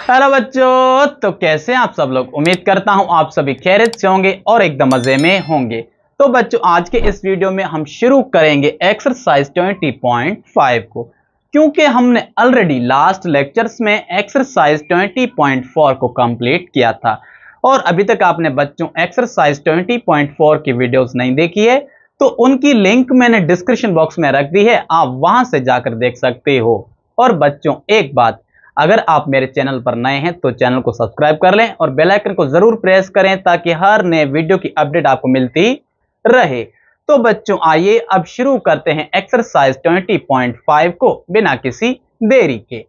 Hello बच्चों, तो कैसे हैं आप सब लोग। उम्मीद करता हूं आप सभी खैरियत से होंगे और एकदम मजे में होंगे। तो बच्चों, आज के इस वीडियो में हम शुरू करेंगे एक्सरसाइज 20.5 को, क्योंकि हमने ऑलरेडी लास्ट लेक्चर्स में एक्सरसाइज 20.4 को कंप्लीट किया था और अभी तक आपने बच्चों एक्सरसाइज 20.4 की वीडियोस नहीं देखी है तो उनकी लिंक मैंने डिस्क्रिप्शन बॉक्स में रख दी है, आप वहां से जाकर देख सकते हो। और बच्चों एक बात, अगर आप मेरे चैनल पर नए हैं तो चैनल को सब्सक्राइब कर लें और बेल आइकन को जरूर प्रेस करें ताकि हर नए वीडियो की अपडेट आपको मिलती रहे। तो बच्चों आइए अब शुरू करते हैं एक्सरसाइज 20.5 को बिना किसी देरी के।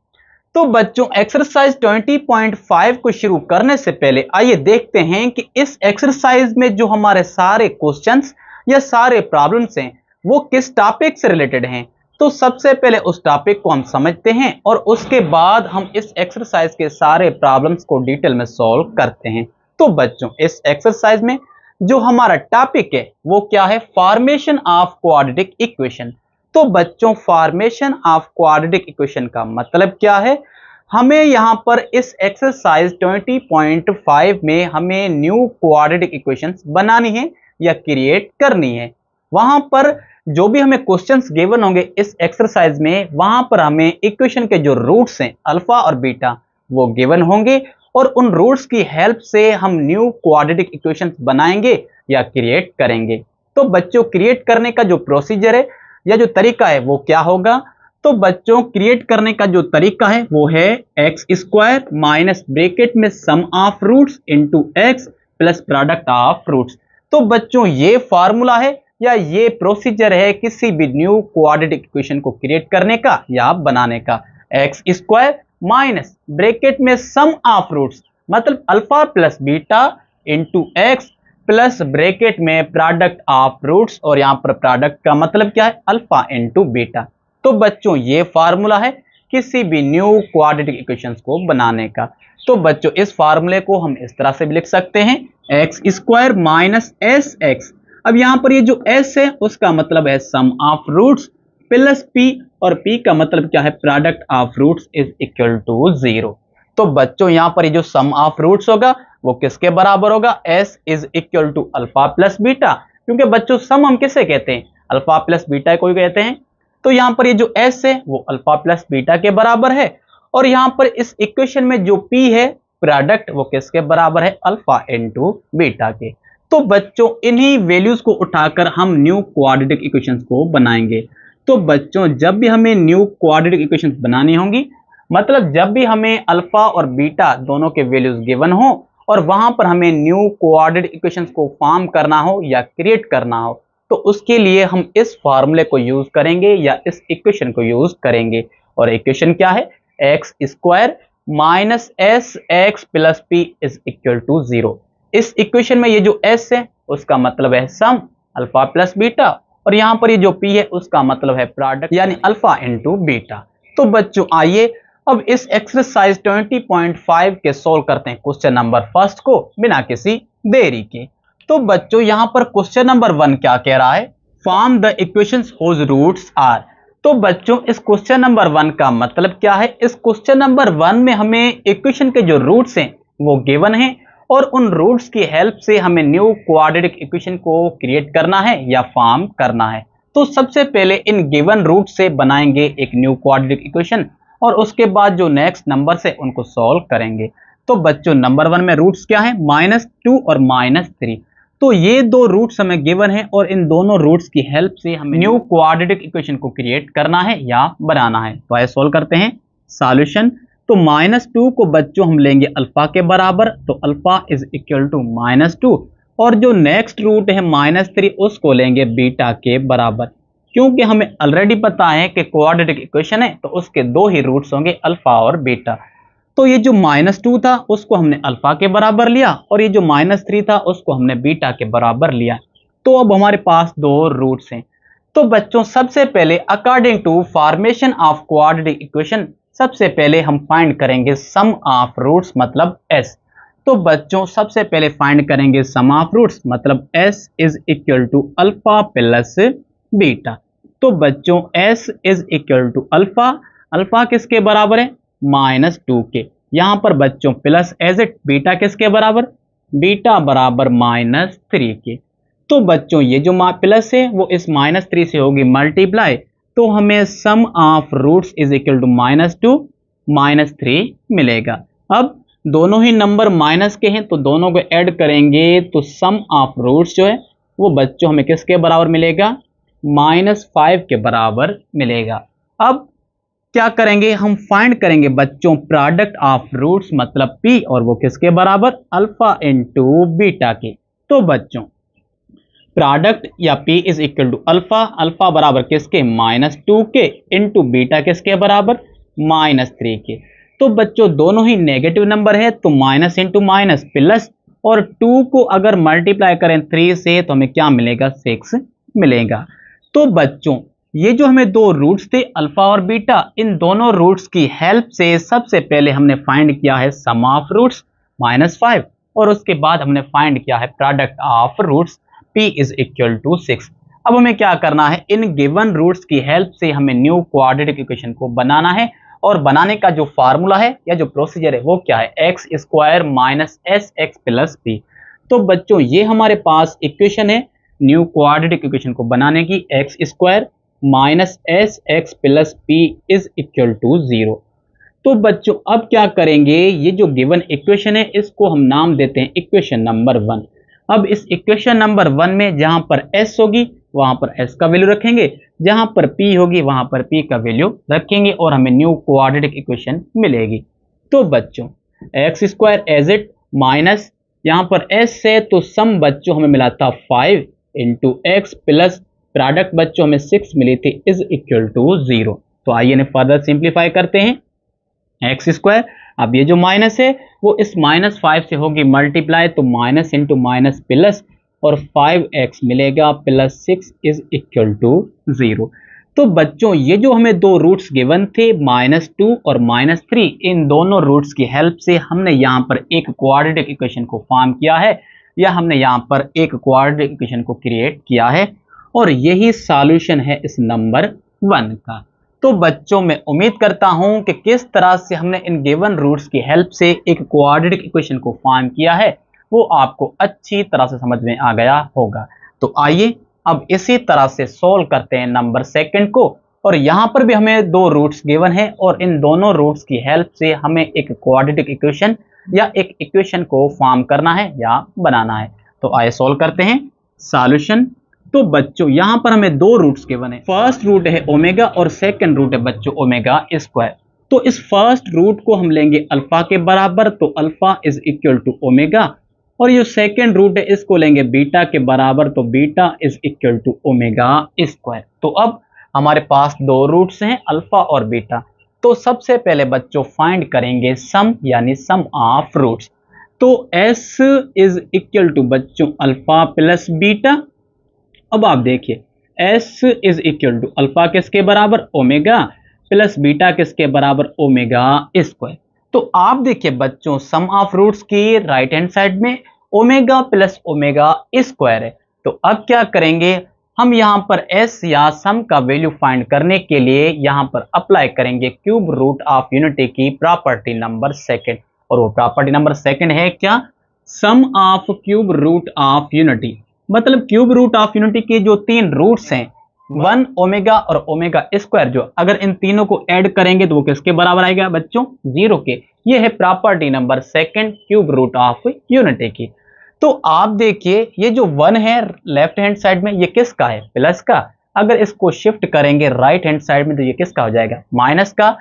तो बच्चों एक्सरसाइज 20.5 को शुरू करने से पहले आइए देखते हैं कि इस एक्सरसाइज में जो हमारे सारे क्वेश्चंस या सारे प्रॉब्लम्स हैं वो किस टॉपिक से रिलेटेड हैं। तो सबसे पहले उस टॉपिक को हम समझते हैं और उसके बाद हम इस एक्सरसाइज के सारे प्रॉब्लम्स को डिटेल में सॉल्व करते हैं। तो बच्चों इस एक्सरसाइज में जो हमारा टॉपिक है वो क्या है, फॉर्मेशन ऑफ क्वाड्रेटिक इक्वेशन। तो बच्चों फॉर्मेशन ऑफ क्वाड्रेटिक इक्वेशन का मतलब क्या है, हमें यहां पर इस एक्सरसाइज 20.5 में हमें न्यू क्वाड्रेटिक इक्वेशंस बनानी है या क्रिएट करनी है। वहां पर जो भी हमें क्वेश्चंस गिवन होंगे इस एक्सरसाइज में, वहां पर हमें इक्वेशन के जो रूट्स हैं अल्फा और बीटा वो गिवन होंगे और उन रूट्स की हेल्प से हम न्यू क्वाड्रेटिक इक्वेशंस बनाएंगे या क्रिएट करेंगे। तो बच्चों क्रिएट करने का जो प्रोसीजर है या जो तरीका है वो क्या होगा, तो बच्चों क्रिएट करने का जो तरीका है वो है एक्स स्क्वायर माइनस ब्रैकेट में sum of roots into X plus product of roots. तो बच्चों ये फॉर्मूला है या ये प्रोसीजर है किसी भी न्यू क्वाड्रेटिक इक्वेशन को क्रिएट करने का या बनाने का। एक्स स्क्वायर माइनस ब्रैकेट में सम ऑफ रूट्स मतलब alpha plus beta into X plus bracket में प्रोडक्ट ऑफ रूट्स, और यहां पर प्रोडक्ट का मतलब क्या है, अल्फा इंटू बीटा। तो बच्चों ये फार्मूला है किसी भी न्यू क्वाड्रेटिक इक्वेशंस को बनाने का। तो बच्चों इस फार्मूले को हम इस तरह से भी लिख सकते हैं, x square minus S x. अब यहां पर ये जो s है उसका मतलब है sum of roots plus p, और p का मतलब क्या है, product of roots is equal to 0। तो बच्चों यहां पर ये जो सम ऑफ रूट्स होगा वो किसके बराबर होगा, s is equal to alpha plus beta, क्योंकि बच्चों सम हम किसे कहते हैं, अल्फा प्लस बीटा को कहते हैं। तो यहां पर ये जो s है वो अल्फा प्लस बीटा के बराबर है और यहां पर इस इक्वेशन में जो p है प्रोडक्ट वो किसके बराबर है, अल्फा इंटू बीटा के। तो बच्चों इन्हीं वैल्यूज को उठाकर हम न्यू क्वाड्रेटिक इक्वेशंस को बनाएंगे। तो बच्चों जब भी हमें न्यू क्वाड्रेटिक इक्वेशंस बनानी होंगी, मतलब जब भी हमें अल्फा और बीटा दोनों के वैल्यूज गिवन हो और वहां पर हमें न्यू क्वाड्रेटिक इक्वेशंस को फॉर्म करना हो या क्रिएट करना हो, तो उसके लिए हम इस फार्मूले को यूज करेंगे या इस इक्वेशन को यूज करेंगे। और इक्वेशन क्या है, X square minus S X plus P is equal to 0। इस इक्वेशन में ये जो s है उसका मतलब है सम अल्फा प्लस बीटा, और यहां पर ये जो p है उसका मतलब है प्रोडक्ट यानी अल्फा इंटू बीटा। तो बच्चों आइए अब इस एक्सरसाइज 20.5 के सोल्व करते हैं क्वेश्चन नंबर फर्स्ट को बिना किसी देरी के। तो बच्चों यहां पर क्वेश्चन नंबर 1 क्या कह रहा है, form the equations whose roots are. तो बच्चों इस क्वेश्चन नंबर 1 का मतलब क्या है, इस क्वेश्चन नंबर 1 में हमें इक्वेशन के जो रूट्स हैं वो गिवन है और उन रूट्स की हेल्प से हमें न्यू क्वाड्रेटिक इक्वेशन को क्रिएट करना है या फॉर्म करना है। तो सबसे पहले इन गिवन रूट से बनाएंगे एक न्यू क्वाड्रेटिक इक्वेशन और उसके बाद जो नेक्स्ट नंबर से उनको सॉल्व करेंगे। तो बच्चों नंबर 1 में रूट्स क्या है, -2 और -3। तो ये दो रूट्स हमें गिवन है और इन दोनों रूट्स की हेल्प से हमें न्यू क्वाड्रेटिक इक्वेशन को क्रिएट करना है या बनाना है। तो आइए सॉल्व करते हैं। सॉल्यूशन, तो -2 को बच्चों हम लेंगे अल्फा के बराबर, तो अल्फा इज इक्वल टू -2, और जो नेक्स्ट रूट है -3 उसको लेंगे बीटा के बराबर, क्योंकि हमें ऑलरेडी पता है कि क्वाड्रेटिक इक्वेशन है तो उसके दो ही रूट्स होंगे अल्फा और बीटा। तो ये जो -2 था उसको हमने अल्फा के बराबर लिया और ये जो -3 था उसको हमने बीटा के बराबर लिया। तो अब हमारे पास दो रूट्स हैं। तो बच्चों सबसे पहले according to formation of quadratic equation सबसे पहले हम फाइंड करेंगे सम ऑफ रूट्स मतलब s। तो बच्चों सबसे पहले फाइंड करेंगे सम ऑफ रूट्स मतलब s is equal to alpha plus beta. तो बच्चों s is equal to alpha, alpha किसके बराबर है, -2 के, यहां पर बच्चों प्लस एज इट बीटा किसके बराबर, बीटा बराबर -3 के। तो बच्चों ये जो प्लस है वो इस -3 से होगी मल्टीप्लाई, तो हमें sum of roots is equal to -2 -3 मिलेगा। अब दोनों ही नंबर माइनस के हैं तो दोनों को ऐड करेंगे तो सम ऑफ रूट्स जो है वो बच्चों हमें किसके बराबर मिलेगा, -5 के बराबर मिलेगा। अब क्या करेंगे, हम फाइंड करेंगे बच्चों प्रोडक्ट ऑफ रूट्स मतलब p, और वो किसके बराबर, अल्फा इंटू बीटा के। तो बच्चों प्रोडक्ट या p is equal to alpha, alpha बराबर किसके, -2 के, इंटू बीटा किसके बराबर, -3 के। तो बच्चों दोनों ही नेगेटिव नंबर है तो माइनस इंटू माइनस प्लस, और 2 को अगर मल्टीप्लाई करें 3 से तो हमें क्या मिलेगा, 6 मिलेगा। तो बच्चों ये जो हमें दो रूट्स थे अल्फा और बीटा, इन दोनों रूट्स की हेल्प से सबसे पहले हमने फाइंड किया है सम ऑफ रूट्स -5, और उसके बाद हमने फाइंड किया है product of roots p is equal to 6। अब हमें क्या करना है, इन गिवन रूट्स की हेल्प से हमें न्यू क्वाड्रेटिक इक्वेशन को बनाना है, और बनाने का जो फार्मूला है या जो प्रोसीजर है वो क्या है, X square minus S X plus P. तो बच्चों ये हमारे पास इक्वेशन है न्यू क्वाड्रेटिक इक्वेशन को बनाने की, X square minus S X plus P is equal to 0। तो बच्चों अब क्या करेंगे, ये जो गिवन इक्वेशन है इसको हम नाम देते हैं इक्वेशन नंबर 1। अब इस इक्वेशन नंबर 1 में जहां पर s होगी वहां पर s का वैल्यू रखेंगे, जहां पर p होगी वहां पर p का वैल्यू रखेंगे, और हमें न्यू क्वाड्रेटिक इक्वेशन मिलेगी। तो बच्चों X square as it minus यहां पर s है तो सम बच्चों हमें मिला था 5 इंटू एक्स प्लस प्रोडक्ट बच्चों हमें 6 मिली थी इज इक्वल टू 0। तो आइए इन्हें फर्दर सिंप्लीफाई करते हैं, एक्स स्क्वायर, अब ये जो माइनस है वो इस -5 से होगी मल्टीप्लाई, तो माइनस इंटू माइनस प्लस, और 5x मिलेगा प्लस 6 इज इक्वल टू 0। तो बच्चों ये जो हमें दो रूट्स गिवन थे -2 और -3, इन दोनों रूट्स की हेल्प से हमने यहाँ पर एक क्वाड्रेटिक इक्वेशन को फॉर्म किया है, या हमने यहाँ पर एक क्वाड्रेटिक इक्वेशन को क्रिएट किया है, और यही सॉल्यूशन है इस नंबर 1 का। तो बच्चों मैं उम्मीद करता हूं कि किस तरह से हमने इन गिवन रूट्स की हेल्प से एक क्वाड्रेटिक इक्वेशन को फॉर्म किया है वो आपको अच्छी तरह से समझ में आ गया होगा। तो आइए अब इसी तरह से सोल्व करते हैं नंबर 2 को, और यहां पर भी हमें दो रूट्स गिवन है और इन दोनों रूट्स की हेल्प से हमें एक क्वाड्रेटिक इक्वेशन या एक इक्वेशन को फॉर्म करना है या बनाना है। तो आइए सोल्व करते हैं सॉल्यूशन। तो बच्चों यहां पर हमें दो रूट्स गिवन है, फर्स्ट रूट है ओमेगा और सेकंड रूट है बच्चों ओमेगा स्क्वायर। तो इस फर्स्ट रूट को हम लेंगे अल्फा के बराबर, तो alpha is equal to omega, और ये सेकंड रूट है इसको लेंगे बीटा के बराबर, तो beta is equal to omega square. तो अब हमारे पास दो रूट्स हैं अल्फा और बीटा। तो सबसे पहले बच्चों फाइंड करेंगे सम यानी सम ऑफ रूट्स। तो s इज इक्वल टू बच्चों अल्फा प्लस बीटा। अब आप देखिए s is equal to alpha किसके बराबर, ओमेगा, प्लस बीटा किसके बराबर, ओमेगा स्क्वायर। तो आप देखिए बच्चों सम ऑफ रूट्स की राइट हैंड साइड में ओमेगा प्लस ओमेगा स्क्वायर है। तो अब क्या करेंगे, हम यहां पर s या सम का वैल्यू फाइंड करने के लिए यहां पर अप्लाई करेंगे क्यूब रूट ऑफ यूनिटी की प्रॉपर्टी नंबर 2, और वो प्रॉपर्टी नंबर 2 है क्या, sum of cube root of unity. मतलब क्यूब रूट ऑफ यूनिटी के जो तीन रूट्स हैं 1 ओमेगा और ओमेगा स्क्वायर, जो अगर इन तीनों को ऐड करेंगे तो वो किसके बराबर आएगा बच्चों, 0 के। ये है property number 2 cube root of unity की। तो आप देखिए ये जो 1 है लेफ्ट हैंड साइड में ये किसका है, प्लस का। अगर इसको शिफ्ट करेंगे राइट हैंड साइड में तो ये किसका हो जाएगा, माइनस का।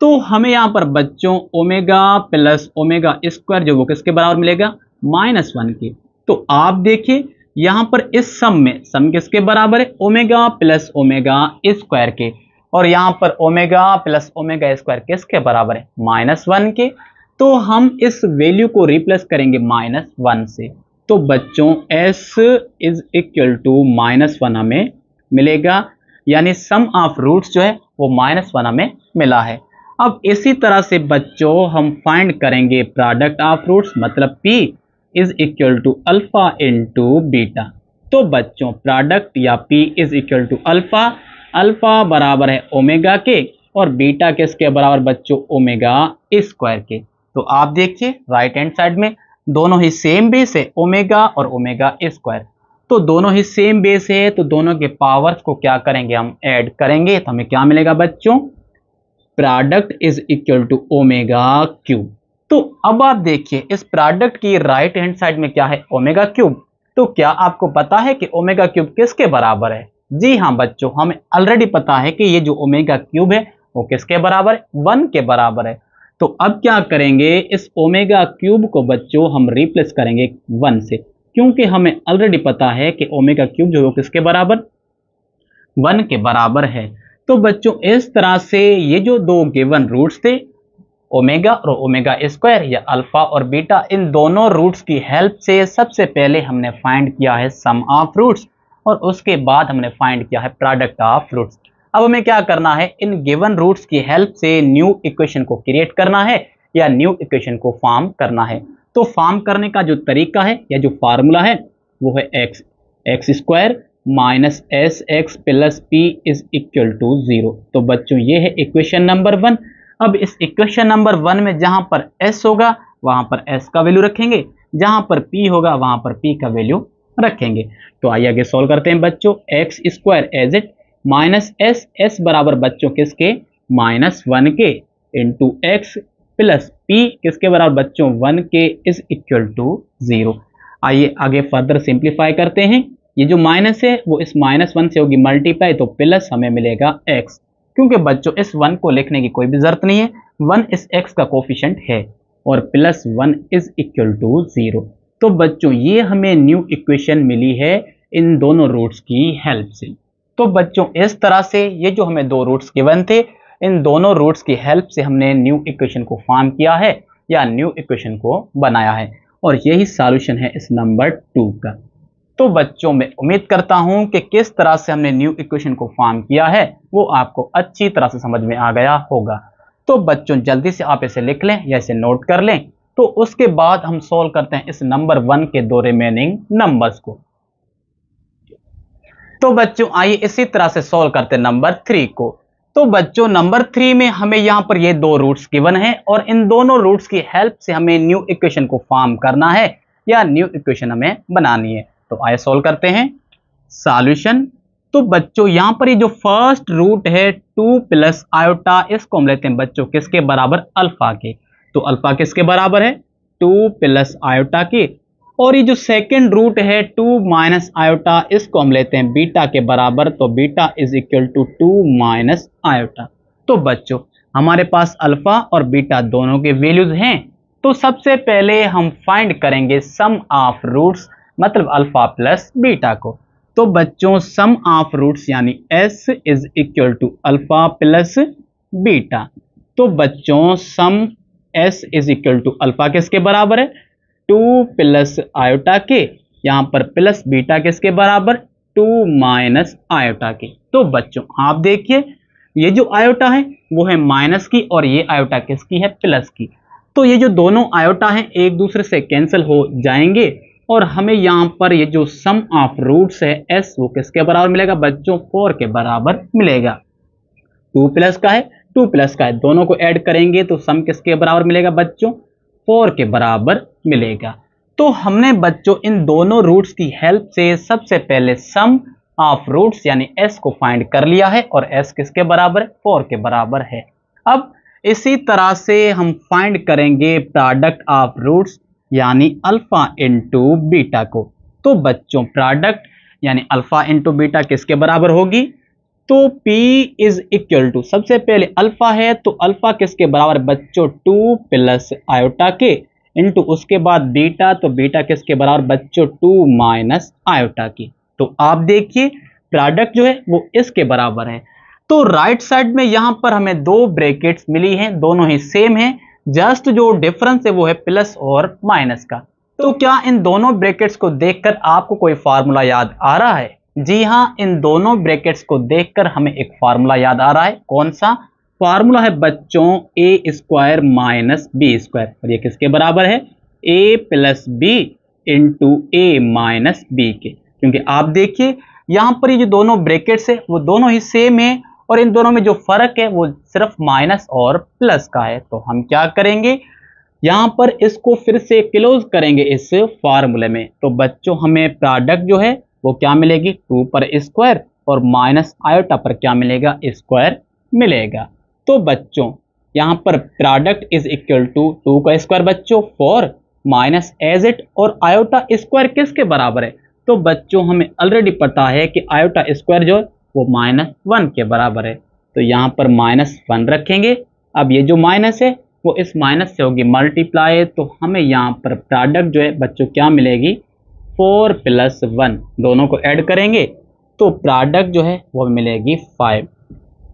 तो हमें यहाँ पर बच्चों ओमेगा प्लस ओमेगा स्क्वायर जो वो किसके बराबर मिलेगा, -1 के। तो आप देखिए यहां पर इस सम में सम किसके बराबर है, ओमेगा प्लस ओमेगा स्क्वायर के, और यहां पर ओमेगा प्लस ओमेगा स्क्वायर किसके बराबर है, -1 के। तो हम इस वैल्यू को रिप्लेस करेंगे -1 से। तो बच्चों s इज इक्वल टू -1 हमें मिलेगा, यानी सम ऑफ रूट्स जो है वो -1 हमें मिला है। अब इसी तरह से बच्चों हम फाइंड करेंगे प्रोडक्ट ऑफ रूट्स मतलब p is equal to alpha into beta. तो बच्चों प्रोडक्ट या p is equal to alpha, alpha बराबर है ओमेगा के, और बीटा किसके बराबर बच्चों, ओमेगा स्क्वायर के। तो आप देखिए राइट हैंड साइड में दोनों ही सेम बेस है, ओमेगा और ओमेगा स्क्वायर। तो दोनों ही सेम बेस है, तो दोनों के पावर्स को क्या करेंगे, हम ऐड करेंगे, तो हमें क्या मिलेगा बच्चों, product is equal to omega cube. तो अब आप देखिए इस प्रोडक्ट की राइट हैंड साइड में क्या है, ओमेगा क्यूब। तो क्या आपको पता है कि ओमेगा क्यूब किसके बराबर है? जी हाँ बच्चों, हमें ऑलरेडी पता है कि ये जो ओमेगा क्यूब है वो किसके बराबर है, 1 के बराबर है। तो अब क्या करेंगे, इस ओमेगा क्यूब को बच्चों हम रिप्लेस करेंगे 1 से, क्योंकि हमें ऑलरेडी पता है कि ओमेगा क्यूब जो है वो किसके बराबर, 1 के बराबर है। तो बच्चों इस तरह से ये जो दो गिवन रूट्स थे, ओमेगा और ओमेगा स्क्वायर या अल्फा और बीटा, इन दोनों रूट्स की हेल्प से सबसे पहले हमने फाइंड किया है सम ऑफ रूट्स, और उसके बाद हमने फाइंड किया है प्रोडक्ट ऑफ रूट्स। अब हमें क्या करना है, इन गिवन रूट्स की हेल्प से न्यू इक्वेशन को क्रिएट करना है या न्यू इक्वेशन को फॉर्म करना है। तो फॉर्म करने का जो तरीका है या जो फार्मूला है वो है X square minus S X plus P is equal to 0। तो बच्चों ये है इक्वेशन नंबर 1। अब इस इक्वेशन नंबर 1 में जहां पर s होगा वहां पर s का वैल्यू रखेंगे, जहां पर p होगा वहां पर p का वैल्यू रखेंगे। तो आइए आगे सॉल्व करते हैं बच्चों। X square as it minus S बराबर बच्चों किसके, -1 के, इंटू एक्स प्लस p किसके बराबर बच्चों, 1 के, इज इक्वल टू 0। आइए आगे फर्दर सिंप्लीफाई करते हैं। ये जो माइनस है वो इस -1 से होगी मल्टीप्लाई, तो प्लस हमें मिलेगा x, क्योंकि बच्चों इस 1 को लिखने की कोई भी जरूरत नहीं है, 1 इस x का कोफिशिएंट है, और प्लस 1 इज इक्वल टू 0। तो बच्चों ये हमें न्यू इक्वेशन मिली है इन दोनों रूट्स की हेल्प से। तो बच्चों इस तरह से ये जो हमें दो रूट्स गिवन थे, इन दोनों रूट्स की हेल्प से हमने न्यू इक्वेशन को फॉर्म किया है या न्यू इक्वेशन को बनाया है, और यही सॉल्यूशन है इस नंबर 2 का। तो बच्चों मैं उम्मीद करता हूं कि किस तरह से हमने न्यू इक्वेशन को फॉर्म किया है वो आपको अच्छी तरह से समझ में आ गया होगा। तो बच्चों जल्दी से आप इसे लिख लें या इसे नोट कर लें। तो उसके बाद हम सॉल्व करते हैं इस नंबर 1 के दो रिमेनिंग नंबर्स को। तो बच्चों आइए इसी तरह से सॉल्व करते हैं नंबर 3 को। तो बच्चों नंबर 3 में हमें यहां पर ये दो रूट्स गिवन है, और इन दोनों रूट्स की हेल्प से हमें न्यू इक्वेशन को फॉर्म करना है या न्यू इक्वेशन हमें बनानी है। तो आइए सॉल्व करते हैं सॉल्यूशन। तो बच्चों यहां पर ये जो फर्स्ट रूट है 2 प्लस आयोटा, इसको हम लेते हैं बच्चों किसके बराबर, अल्फा के। तो अल्फा किसके बराबर है, 2 प्लस आयोटा के। और ये जो सेकंड रूट है 2 माइनस आयोटा, इसको हम लेते हैं बीटा के बराबर, तो beta is equal to 2 minus iota. तो बच्चों हमारे पास अल्फा और बीटा दोनों के वैल्यूज हैं। तो सबसे पहले हम फाइंड करेंगे सम ऑफ रूट्स, मतलब अल्फा प्लस बीटा को। तो बच्चों सम ऑफ रूट्स यानी s is equal to alpha plus beta. तो बच्चों sum s is equal to alpha किसके बराबर है, 2 प्लस आयोटा के, यहां पर प्लस बीटा किसके बराबर, 2 माइनस आयोटा के। तो बच्चों आप देखिए ये जो आयोटा है वो है माइनस की, और ये आयोटा किसकी है, प्लस की। तो ये जो दोनों आयोटा हैं एक दूसरे से कैंसिल हो जाएंगे, और हमें यहाँ पर ये जो सम ऑफ रूट्स है s वो किसके बराबर मिलेगा बच्चों, 4 के बराबर मिलेगा। 2 प्लस का है, 2 प्लस का है, दोनों को ऐड करेंगे तो सम किसके बराबर मिलेगा बच्चों, 4 के बराबर मिलेगा। तो हमने बच्चों इन दोनों रूट्स की हेल्प से सबसे पहले सम ऑफ रूट्स यानी s को फाइंड कर लिया है, और s किसके बराबर है, 4 के बराबर है। अब इसी तरह से हम फाइंड करेंगे प्रोडक्ट ऑफ रूट्स यानी अल्फा इंटू बीटा को। तो बच्चों प्रोडक्ट यानी अल्फा इंटू बीटा किसके बराबर होगी, तो P इज इक्वल टू, सबसे पहले अल्फा है तो अल्फा किसके बराबर बच्चों, 2 प्लस आयोटा के, इंटू उसके बाद बीटा, तो बीटा किसके बराबर बच्चों, 2 माइनस आयोटा की। तो आप देखिए प्रोडक्ट जो है वो इसके बराबर है। तो राइट साइड में यहां पर हमें दो ब्रैकेट्स मिली हैं, दोनों ही सेम हैं, जस्ट जो डिफरेंस है वो है प्लस और माइनस का। तो क्या इन दोनों ब्रैकेट्स को देखकर आपको कोई फार्मूला याद आ रहा है? जी हाँ, इन दोनों ब्रैकेट्स को देखकर हमें एक फार्मूला याद आ रहा है। कौन सा फार्मूला है बच्चों, ए स्क्वायर माइनस बी स्क्वायर, और ये किसके बराबर है, ए प्लस बी इंटू ए माइनस बी के। क्योंकि आप देखिए यहां पर ये जो दोनों ब्रैकेट्स है वो दोनों ही सेम है, और इन दोनों में जो फर्क है वो सिर्फ माइनस और प्लस का है। तो हम क्या करेंगे, यहाँ पर इसको फिर से क्लोज करेंगे इस फार्मूले में, तो बच्चों हमें प्रोडक्ट जो है वो क्या मिलेगी, 2 पर स्क्वायर और माइनस आयोटा पर क्या मिलेगा, स्क्वायर मिलेगा। तो बच्चों यहाँ पर प्रोडक्ट इज इक्वल टू 2 का स्क्वायर बच्चों 4 माइनस एज इट, और आयोटा स्क्वायर किसके बराबर है, तो बच्चों हमें ऑलरेडी पता है कि आयोटा स्क्वायर जो है वो -1 के बराबर है, तो यहाँ पर -1 रखेंगे। अब ये जो माइनस है वो इस माइनस से होगी मल्टीप्लाई, तो हमें यहाँ पर प्रोडक्ट जो है बच्चों क्या मिलेगी, 4 + 1, दोनों को ऐड करेंगे तो प्रोडक्ट जो है वो मिलेगी 5।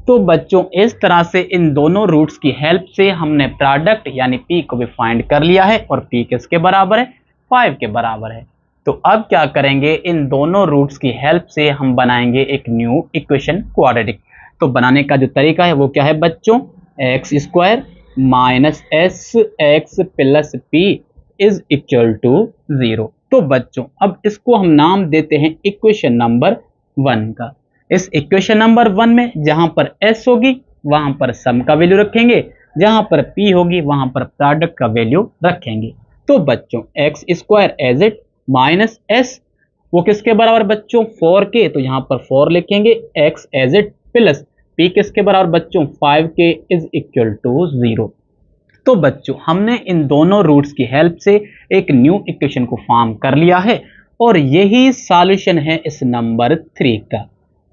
तो बच्चों इस तरह से इन दोनों रूट्स की हेल्प से हमने प्रोडक्ट यानी p को भी फाइंड कर लिया है, और p किसके बराबर है, 5 के बराबर है। तो अब क्या करेंगे, इन दोनों रूट्स की हेल्प से हम बनाएंगे एक न्यू इक्वेशन क्वाड्रेटिक। तो बनाने का जो तरीका है वो क्या है बच्चों, x² - sx + p is equal to 0। तो बच्चों अब इसको हम नाम देते हैं इक्वेशन नंबर 1 का। इस इक्वेशन नंबर 1 में जहां पर s होगी वहां पर सम का वैल्यू रखेंगे, जहां पर p होगी वहां पर प्रोडक्ट का वैल्यू रखेंगे। तो बच्चों x² as it minus s वो किसके बराबर बच्चों, 4 के, तो यहां पर 4 लिखेंगे, x as it plus p किसके बराबर बच्चों, 5 के इज इक्वल टू 0। तो बच्चों हमने इन दोनों रूट्स की हेल्प से एक न्यू इक्वेशन को फॉर्म कर लिया है, और यही सॉल्यूशन है इस नंबर 3 का।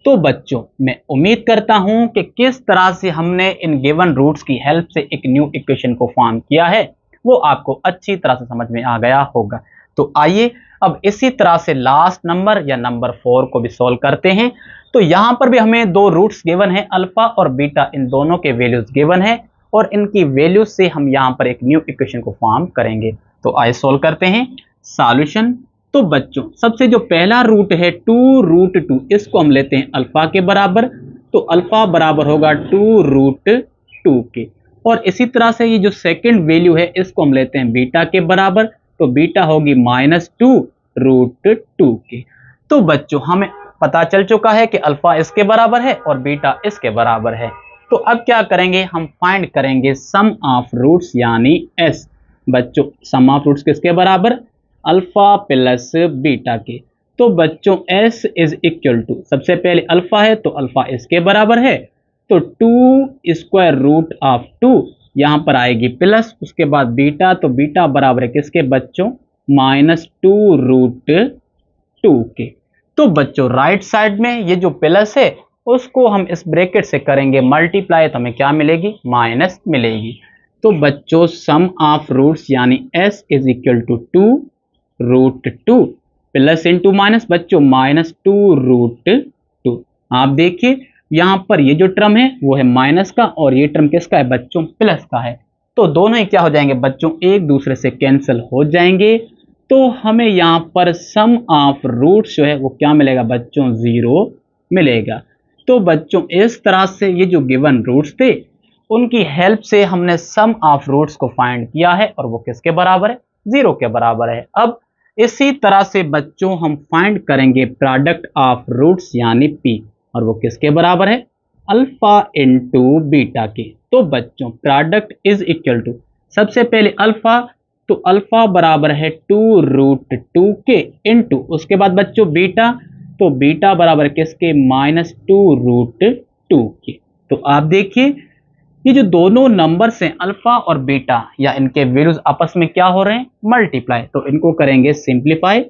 तो बच्चों मैं उम्मीद करता हूं कि किस तरह से हमने इन गिवन रूट्स की हेल्प से एक न्यू इक्वेशन को फॉर्म किया है वो आपको अच्छी तरह से समझ में आ गया होगा। तो आइए अब इसी तरह से लास्ट नंबर या नंबर 4 को भी सॉल्व करते हैं। तो यहां पर भी हमें दो रूट्स गिवन है, अल्फा और बीटा, इन दोनों के वैल्यूज गिवन है, और इनकी वैल्यू से हम यहां पर एक न्यू इक्वेशन को फॉर्म करेंगे। तो आइए सॉल्व करते हैं। सॉल्यूशन, तो बच्चों सबसे जो पहला रूट है 2√2, इसको हम लेते हैं अल्फा के बराबर, तो अल्फा बराबर होगा 2√2 के। और इसी तरह से ये जो सेकंड वैल्यू है इसको हम लेते हैं बीटा के बराबर, तो बीटा होगी -2√2 के। तो बच्चों हमें पता चल चुका है कि अल्फा इसके बराबर है और बीटा इसके बराबर है। तो अब क्या करेंगे, हम फाइंड करेंगे सम ऑफ रूट्स यानी s। बच्चों सम ऑफ रूट्स किसके बराबर, अल्फा प्लस बीटा के। तो बच्चों s इज इक्वल टू, सबसे पहले अल्फा है तो अल्फा इसके बराबर है, तो 2√2 यहां पर आएगी प्लस, उसके बाद बीटा, तो बीटा बराबर है किसके बच्चों, -2√2 के। तो बच्चों राइट साइड में ये जो प्लस है उसको हम इस ब्रैकेट से करेंगे मल्टीप्लाई, तो हमें क्या मिलेगी, माइनस मिलेगी। तो बच्चों सम ऑफ रूट्स यानी s is equal to 2√2 plus into minus बच्चों -2√2। आप देखिए यहां पर ये जो टर्म है वो है माइनस का, और ये टर्म किसका है बच्चों, प्लस का है। तो दोनों ही क्या हो जाएंगे बच्चों, एक दूसरे से कैंसिल हो जाएंगे। तो हमें यहां पर सम ऑफ रूट्स जो है वो क्या मिलेगा बच्चों, 0 मिलेगा। तो बच्चों इस तरह से ये जो गिवन रूट्स थे उनकी हेल्प से हमने सम ऑफ रूट्स को फाइंड किया है, और वो किसके बराबर है, 0 के बराबर है। अब इसी तरह से बच्चों हम फाइंड करेंगे प्रोडक्ट ऑफ रूट्स यानी p, और वो किसके बराबर है, अल्फा इंटू बीटा के। तो बच्चों प्रोडक्ट इज इक्वल टू, सबसे पहले अल्फा, तो अल्फा बराबर है 2√2 के इंटू, उसके बाद बच्चों बीटा, तो बीटा बराबर किसके, -2√2 के। तो आप देखिए ये जो दोनों नंबर्स हैं अल्फा और बीटा, या इनके वैल्यूज आपस में क्या हो रहे हैं, मल्टीप्लाई, तो इनको करेंगे सिंप्लीफाई।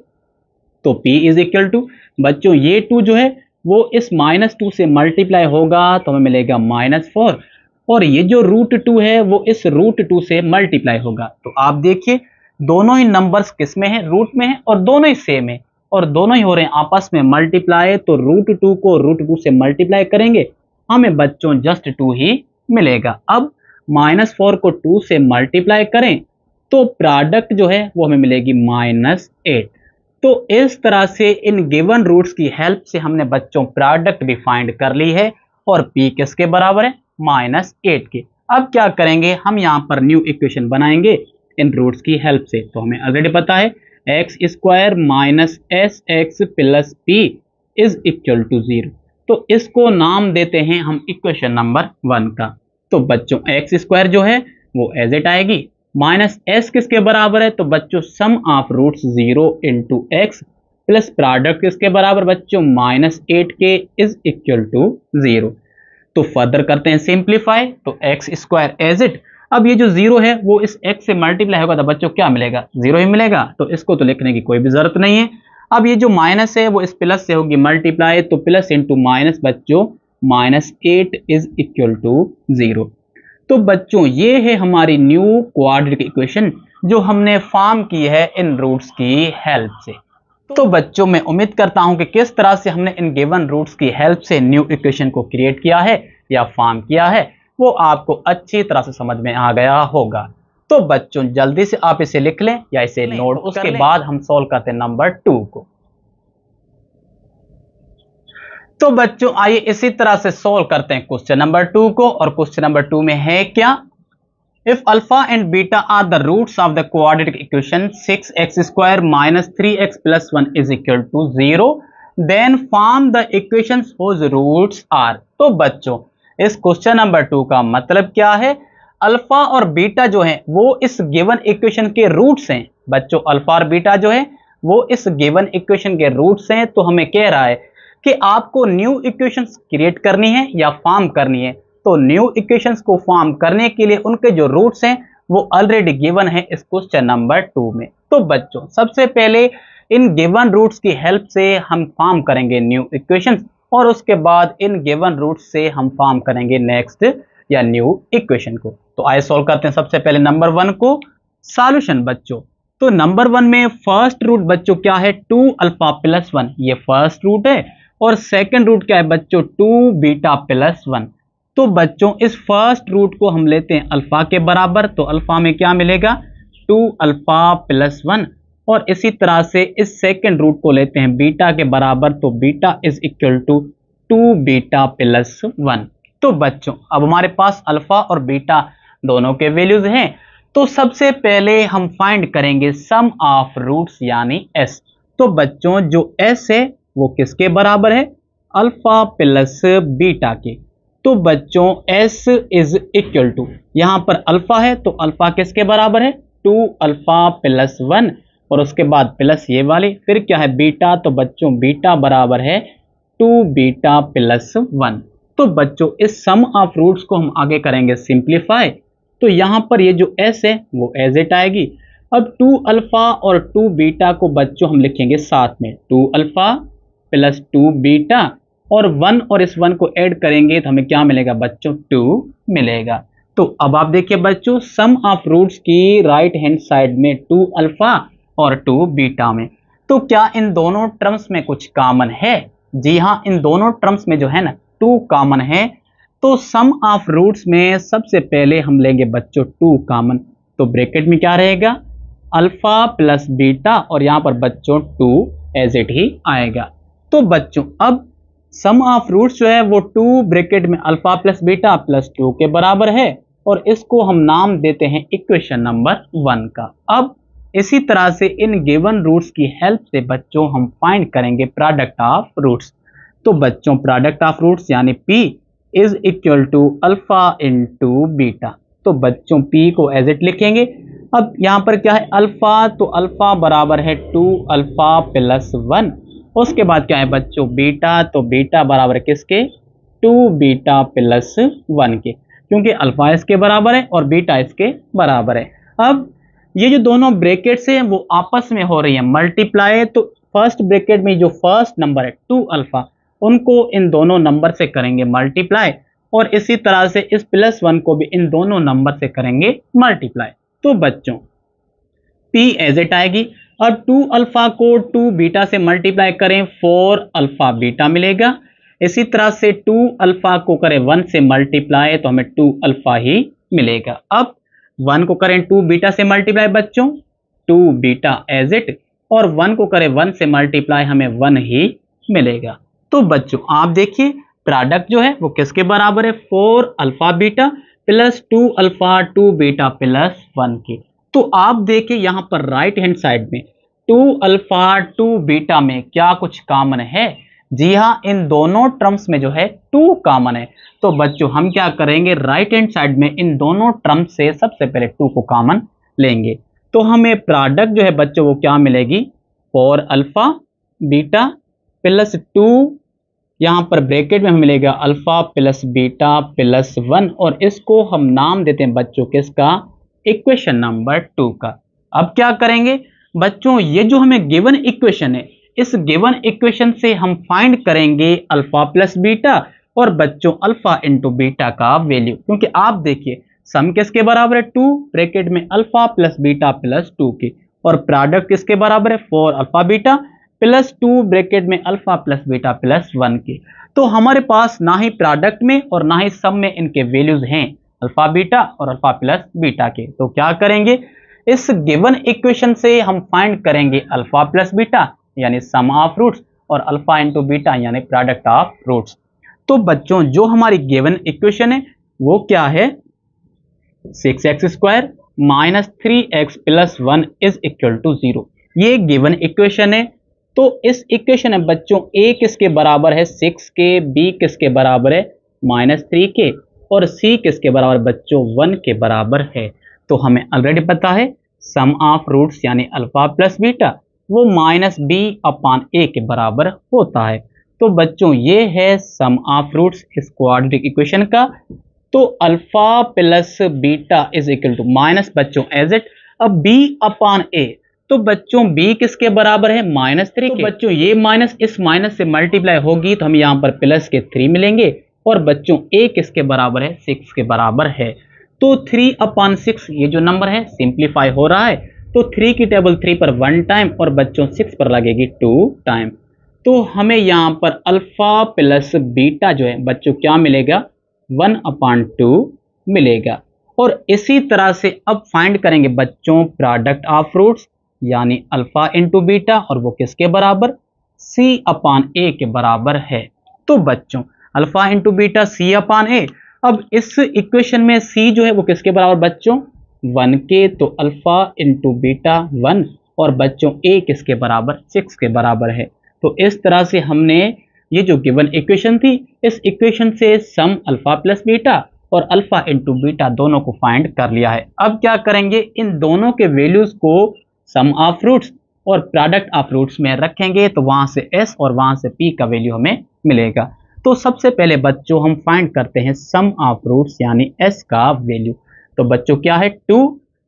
तो p इज इक्वल टू बच्चों ये 2 जो है वो इस -2 से मल्टीप्लाई होगा तो हमें मिलेगा -4, और ये जो √2 है वो इस √2 से मल्टीप्लाई होगा। तो आप देखिए दोनों ही नंबर्स किस में है, रूट में है, और दोनों ही सेम है, और दोनों ही हो रहे हैं आपस में मल्टीप्लाई। तो √2 को √2 से मल्टीप्लाई करेंगे हमें बच्चों जस्ट 2 ही मिलेगा। अब -4 को 2 से मल्टीप्लाई करें तो प्रोडक्ट जो है वो हमें मिलेगी -8। तो इस तरह से इन गिवन रूट्स की हेल्प से हमने बच्चों प्रोडक्ट भी फाइंड कर ली है, और p किसके बराबर है, -8 के। अब क्या करेंगे, हम यहाँ पर न्यू इक्वेशन बनाएंगे इन रूट्स की हेल्प से। तो हमें ऑलरेडी पता है x² - sx + p is equal to 0। तो इसको नाम देते हैं हम इक्वेशन नंबर 1 का। तो बच्चों x² जो है वो एज इट आएगी, माइनस एस किसके बराबर है, तो बच्चों sum of roots 0 into X plus product किसके बराबर बच्चों minus 8k is equal to 0। तो फर्दर करते हैं सिंप्लीफाई, तो एक्स स्क्वायर एज इट, अब ये जो 0 है वो इस x से मल्टीप्लाई होगा तो बच्चों क्या मिलेगा, 0 ही मिलेगा, तो इसको तो लिखने की कोई भी जरूरत नहीं है। अब ये जो माइनस है वो इस प्लस से होगी मल्टीप्लाई, तो प्लस इंटू माइनस बच्चों माइनस 8 इज इक्वल टू 0। तो बच्चों ये है हमारी न्यू क्वाड्रेटिक इक्वेशन जो हमने फॉर्म की है इन रूट्स की हेल्प से। तो बच्चों मैं उम्मीद करता हूं कि किस तरह से हमने इन गिवन रूट्स की हेल्प से न्यू इक्वेशन को क्रिएट किया है या फॉर्म किया है वो आपको अच्छी तरह से समझ में आ गया होगा। तो बच्चों जल्दी से आप इसे लिख लें या इसे नोट, उसके बाद हम सॉल्व करते हैं नंबर 2 को। तो बच्चों आइए इसी तरह से सॉल्व करते हैं क्वेश्चन नंबर 2 को, और क्वेश्चन नंबर 2 में है क्या, if alpha and beta are the roots of the quadratic equation 6x square minus 3x plus 1 is equal to 0 then form the equations whose roots are. तो बच्चों इस क्वेश्चन नंबर 2 का मतलब क्या है, अल्फा और बीटा जो है वो इस गिवन इक्वेशन के रूट्स हैं। बच्चों अल्फा और बीटा जो है वो इस गिवन इक्वेशन के रूट्स हैं, तो हमें कह रहा है कि आपको न्यू इक्वेशंस क्रिएट करनी है या फॉर्म करनी है। तो न्यू इक्वेशंस को फॉर्म करने के लिए उनके जो रूट्स हैं वो ऑलरेडी गिवन है इस क्वेश्चन नंबर 2 में। तो बच्चों सबसे पहले इन गिवन रूट्स की हेल्प से हम फॉर्म करेंगे न्यू इक्वेशंस, और उसके बाद इन गिवन रूट्स से हम फॉर्म करेंगे नेक्स्ट या न्यू इक्वेशन को। तो आइए सॉल्व करते हैं सबसे पहले नंबर 1 को। सॉल्यूशन बच्चों, तो नंबर 1 में फर्स्ट रूट बच्चों क्या है, 2 अल्फा प्लस 1, ये फर्स्ट रूट है, और सेकंड रूट क्या है बच्चों 2 बीटा प्लस 1। तो बच्चों इस फर्स्ट रूट को हम लेते हैं अल्फा के बराबर, तो अल्फा में क्या मिलेगा 2 अल्फा प्लस 1, और इसी तरह से इस सेकंड रूट को लेते हैं बीटा के बराबर, तो beta is equal to 2 beta plus 1। तो बच्चों अब हमारे पास अल्फा और बीटा दोनों के वैल्यूज हैं, तो सबसे पहले हम फाइंड करेंगे सम ऑफ रूट्स यानी एस। तो बच्चों जो एस है वो किसके बराबर है, अल्फा प्लस बीटा के। तो बच्चों एस इज इक्वल टू, यहां पर अल्फा है तो अल्फा किसके बराबर है 2 अल्फा प्लस 1, और उसके बाद प्लस ये वाली, फिर क्या है बीटा, तो बच्चों बीटा बराबर है 2 बीटा प्लस 1। तो बच्चों इस सम ऑफ रूट्स को हम आगे करेंगे सिंप्लीफाई, तो यहां पर ये जो एस है वो एज इट आएगी। अब 2 अल्फा और 2 बीटा को बच्चों हम लिखेंगे साथ में, 2 अल्फा प्लस 2 बीटा, और 1 और इस 1 को ऐड करेंगे तो हमें क्या मिलेगा बच्चों 2 मिलेगा। तो अब आप देखिए बच्चों सम ऑफ रूट्स की राइट हैंड साइड में 2 अल्फा और 2 बीटा में, तो क्या इन दोनों टर्म्स में कुछ कॉमन है, जी हाँ इन दोनों टर्म्स में जो है ना 2 कॉमन है। तो सम ऑफ रूट्स में सबसे पहले हम लेंगे बच्चों 2 कॉमन, तो ब्रैकेट में क्या रहेगा अल्फा प्लस बीटा, और यहां पर बच्चों 2 एज इट ही आएगा। तो बच्चों अब सम ऑफ रूट्स जो है वो 2 ब्रैकेट में अल्फा प्लस बीटा प्लस 2 के बराबर है, और इसको हम नाम देते हैं इक्वेशन नंबर 1 का। अब इसी तरह से इन गिवन रूट्स की हेल्प से बच्चों हम फाइंड करेंगे प्रोडक्ट ऑफ रूट्स। तो बच्चों प्रोडक्ट ऑफ रूट्स यानी P is equal to alpha into beta. तो बच्चों P को एज इट लिखेंगे। अब यहां पर क्या है अल्फा, तो अल्फा बराबर है 2 अल्फा प्लस 1, उसके बाद क्या है बच्चों बीटा, तो बीटा बराबर किसके 2 बीटा प्लस 1 के, क्योंकि अल्फा इसके बराबर है और बीटा इसके बराबर है। अब ये जो दोनों ब्रैकेट्स हैं वो आपस में हो रही है मल्टीप्लाई, तो फर्स्ट ब्रैकेट में जो फर्स्ट नंबर है 2 अल्फा उनको इन दोनों नंबर से करेंगे मल्टीप्लाई, और इसी तरह से इस प्लस 1 को भी इन दोनों नंबर से करेंगे मल्टीप्लाई। तो बच्चों P एज इट आएगी। अब 2 अल्फा को 2 बीटा से मल्टीप्लाई करें 4 अल्फा बीटा मिलेगा, इसी तरह से 2 अल्फा को करें 1 से मल्टीप्लाई तो हमें 2 अल्फा ही मिलेगा। अब 1 को करें 2 बीटा से मल्टीप्लाई बच्चों 2 बीटा एज इट, और 1 को करें 1 से मल्टीप्लाई हमें 1 ही मिलेगा। तो बच्चों आप देखिए प्रोडक्ट जो है वो किसके बराबर है 4 alpha beta plus 2 alpha 2 beta plus 1 के। तो आप देखिए यहां पर राइट हैंड साइड में 2 अल्फा 2 बीटा में क्या कुछ कॉमन है, जी हाँ इन दोनों टर्म्स में जो है 2 कॉमन है। तो बच्चों हम क्या करेंगे राइट हैंड साइड में इन दोनों टर्म्स से सबसे पहले 2 को कॉमन लेंगे तो हमें प्रोडक्ट जो है बच्चों वो क्या मिलेगी, 4 अल्फा बीटा प्लस 2, यहाँ पर ब्रैकेट में हमें मिलेगा अल्फा प्लस बीटा प्लस 1, और इसको हम नाम देते हैं बच्चों किसका, इक्वेशन नंबर 2 का। अब क्या करेंगे बच्चों, ये जो हमें गिवन इक्वेशन है, इस गिवन इक्वेशन से हम फाइंड करेंगे अल्फा प्लस बीटा और बच्चों अल्फा इंटू बीटा का वैल्यू, क्योंकि आप देखिए सम किसके बराबर है 2 ब्रैकेट में अल्फा प्लस बीटा प्लस 2 के, और प्रोडक्ट किसके बराबर है 4 अल्फा बीटा प्लस 2 ब्रैकेट में अल्फा प्लस बीटा प्लस 1 के। तो हमारे पास ना ही प्रोडक्ट में और ना ही सम में इनके वैल्यूज हैं अल्फा बीटा और अल्फा प्लस बीटा के। तो क्या करेंगे, इस गिवन इक्वेशन से हम फाइंड करेंगे अल्फा प्लस बीटा यानी सम ऑफ रूट्स और अल्फा इंटू बीटा यानी प्रोडक्ट ऑफ रूट्स। तो बच्चों जो हमारी गिवन इक्वेशन है वो क्या है, 6x square minus 3x plus 1 is equal to 0। ये गिवन इक्वेशन है। तो इस इक्वेशन में बच्चों a किसके बराबर है 6 के, b किसके बराबर है माइनस 3 के, और c किसके बराबर बच्चों 1 के बराबर है। तो हमें ऑलरेडी पता है सम ऑफ रूट्स यानी अल्फा प्लस बीटा वो माइनस b अपान a के बराबर होता है। तो बच्चों ये है सम ऑफ रूट्स इस क्वाड्रेटिक इक्वेशन का। तो alpha plus beta is equal to minus बच्चों एज इट, अब b अपान a, तो बच्चों b किसके बराबर है माइनस 3 के। बच्चों ये माइनस इस माइनस से मल्टीप्लाई होगी तो हम यहाँ पर प्लस के 3 मिलेंगे, और बच्चों a किसके बराबर है 6 के बराबर है। तो 3 अपान 6 ये जो नंबर है सिंप्लीफाई हो रहा है, तो 3 की टेबल 3 पर 1 टाइम और बच्चों 6 पर लगेगी 2 टाइम। तो हमें यहाँ पर अल्फा प्लस बीटा जो है बच्चों क्या मिलेगा 1 अपान 2 मिलेगा। और इसी तरह से अब फाइंड करेंगे बच्चों प्रोडक्ट ऑफ रूट्स यानी अल्फा इंटू बीटा, और वो किसके बराबर c अपान a के बराबर है। तो बच्चों alpha into beta c upon a, अब इस इक्वेशन में c जो है वो किसके बराबर बच्चों 1 के, तो अल्फा इंटू बीटा 1, और बच्चों a किसके बराबर 6 के बराबर है। तो इस तरह से हमने ये जो गिवन इक्वेशन थी इस इक्वेशन से सम अल्फा प्लस बीटा और अल्फा इंटू बीटा दोनों को फाइंड कर लिया है। अब क्या करेंगे, इन दोनों के वैल्यूज को सम ऑफ रूट्स और प्रोडक्ट ऑफ रूट्स में रखेंगे, तो वहां से s और वहां से p का वैल्यू हमें मिलेगा। तो सबसे पहले बच्चों हम फाइंड करते हैं सम ऑफ रूट्स यानी s का वैल्यू। तो बच्चों क्या है 2,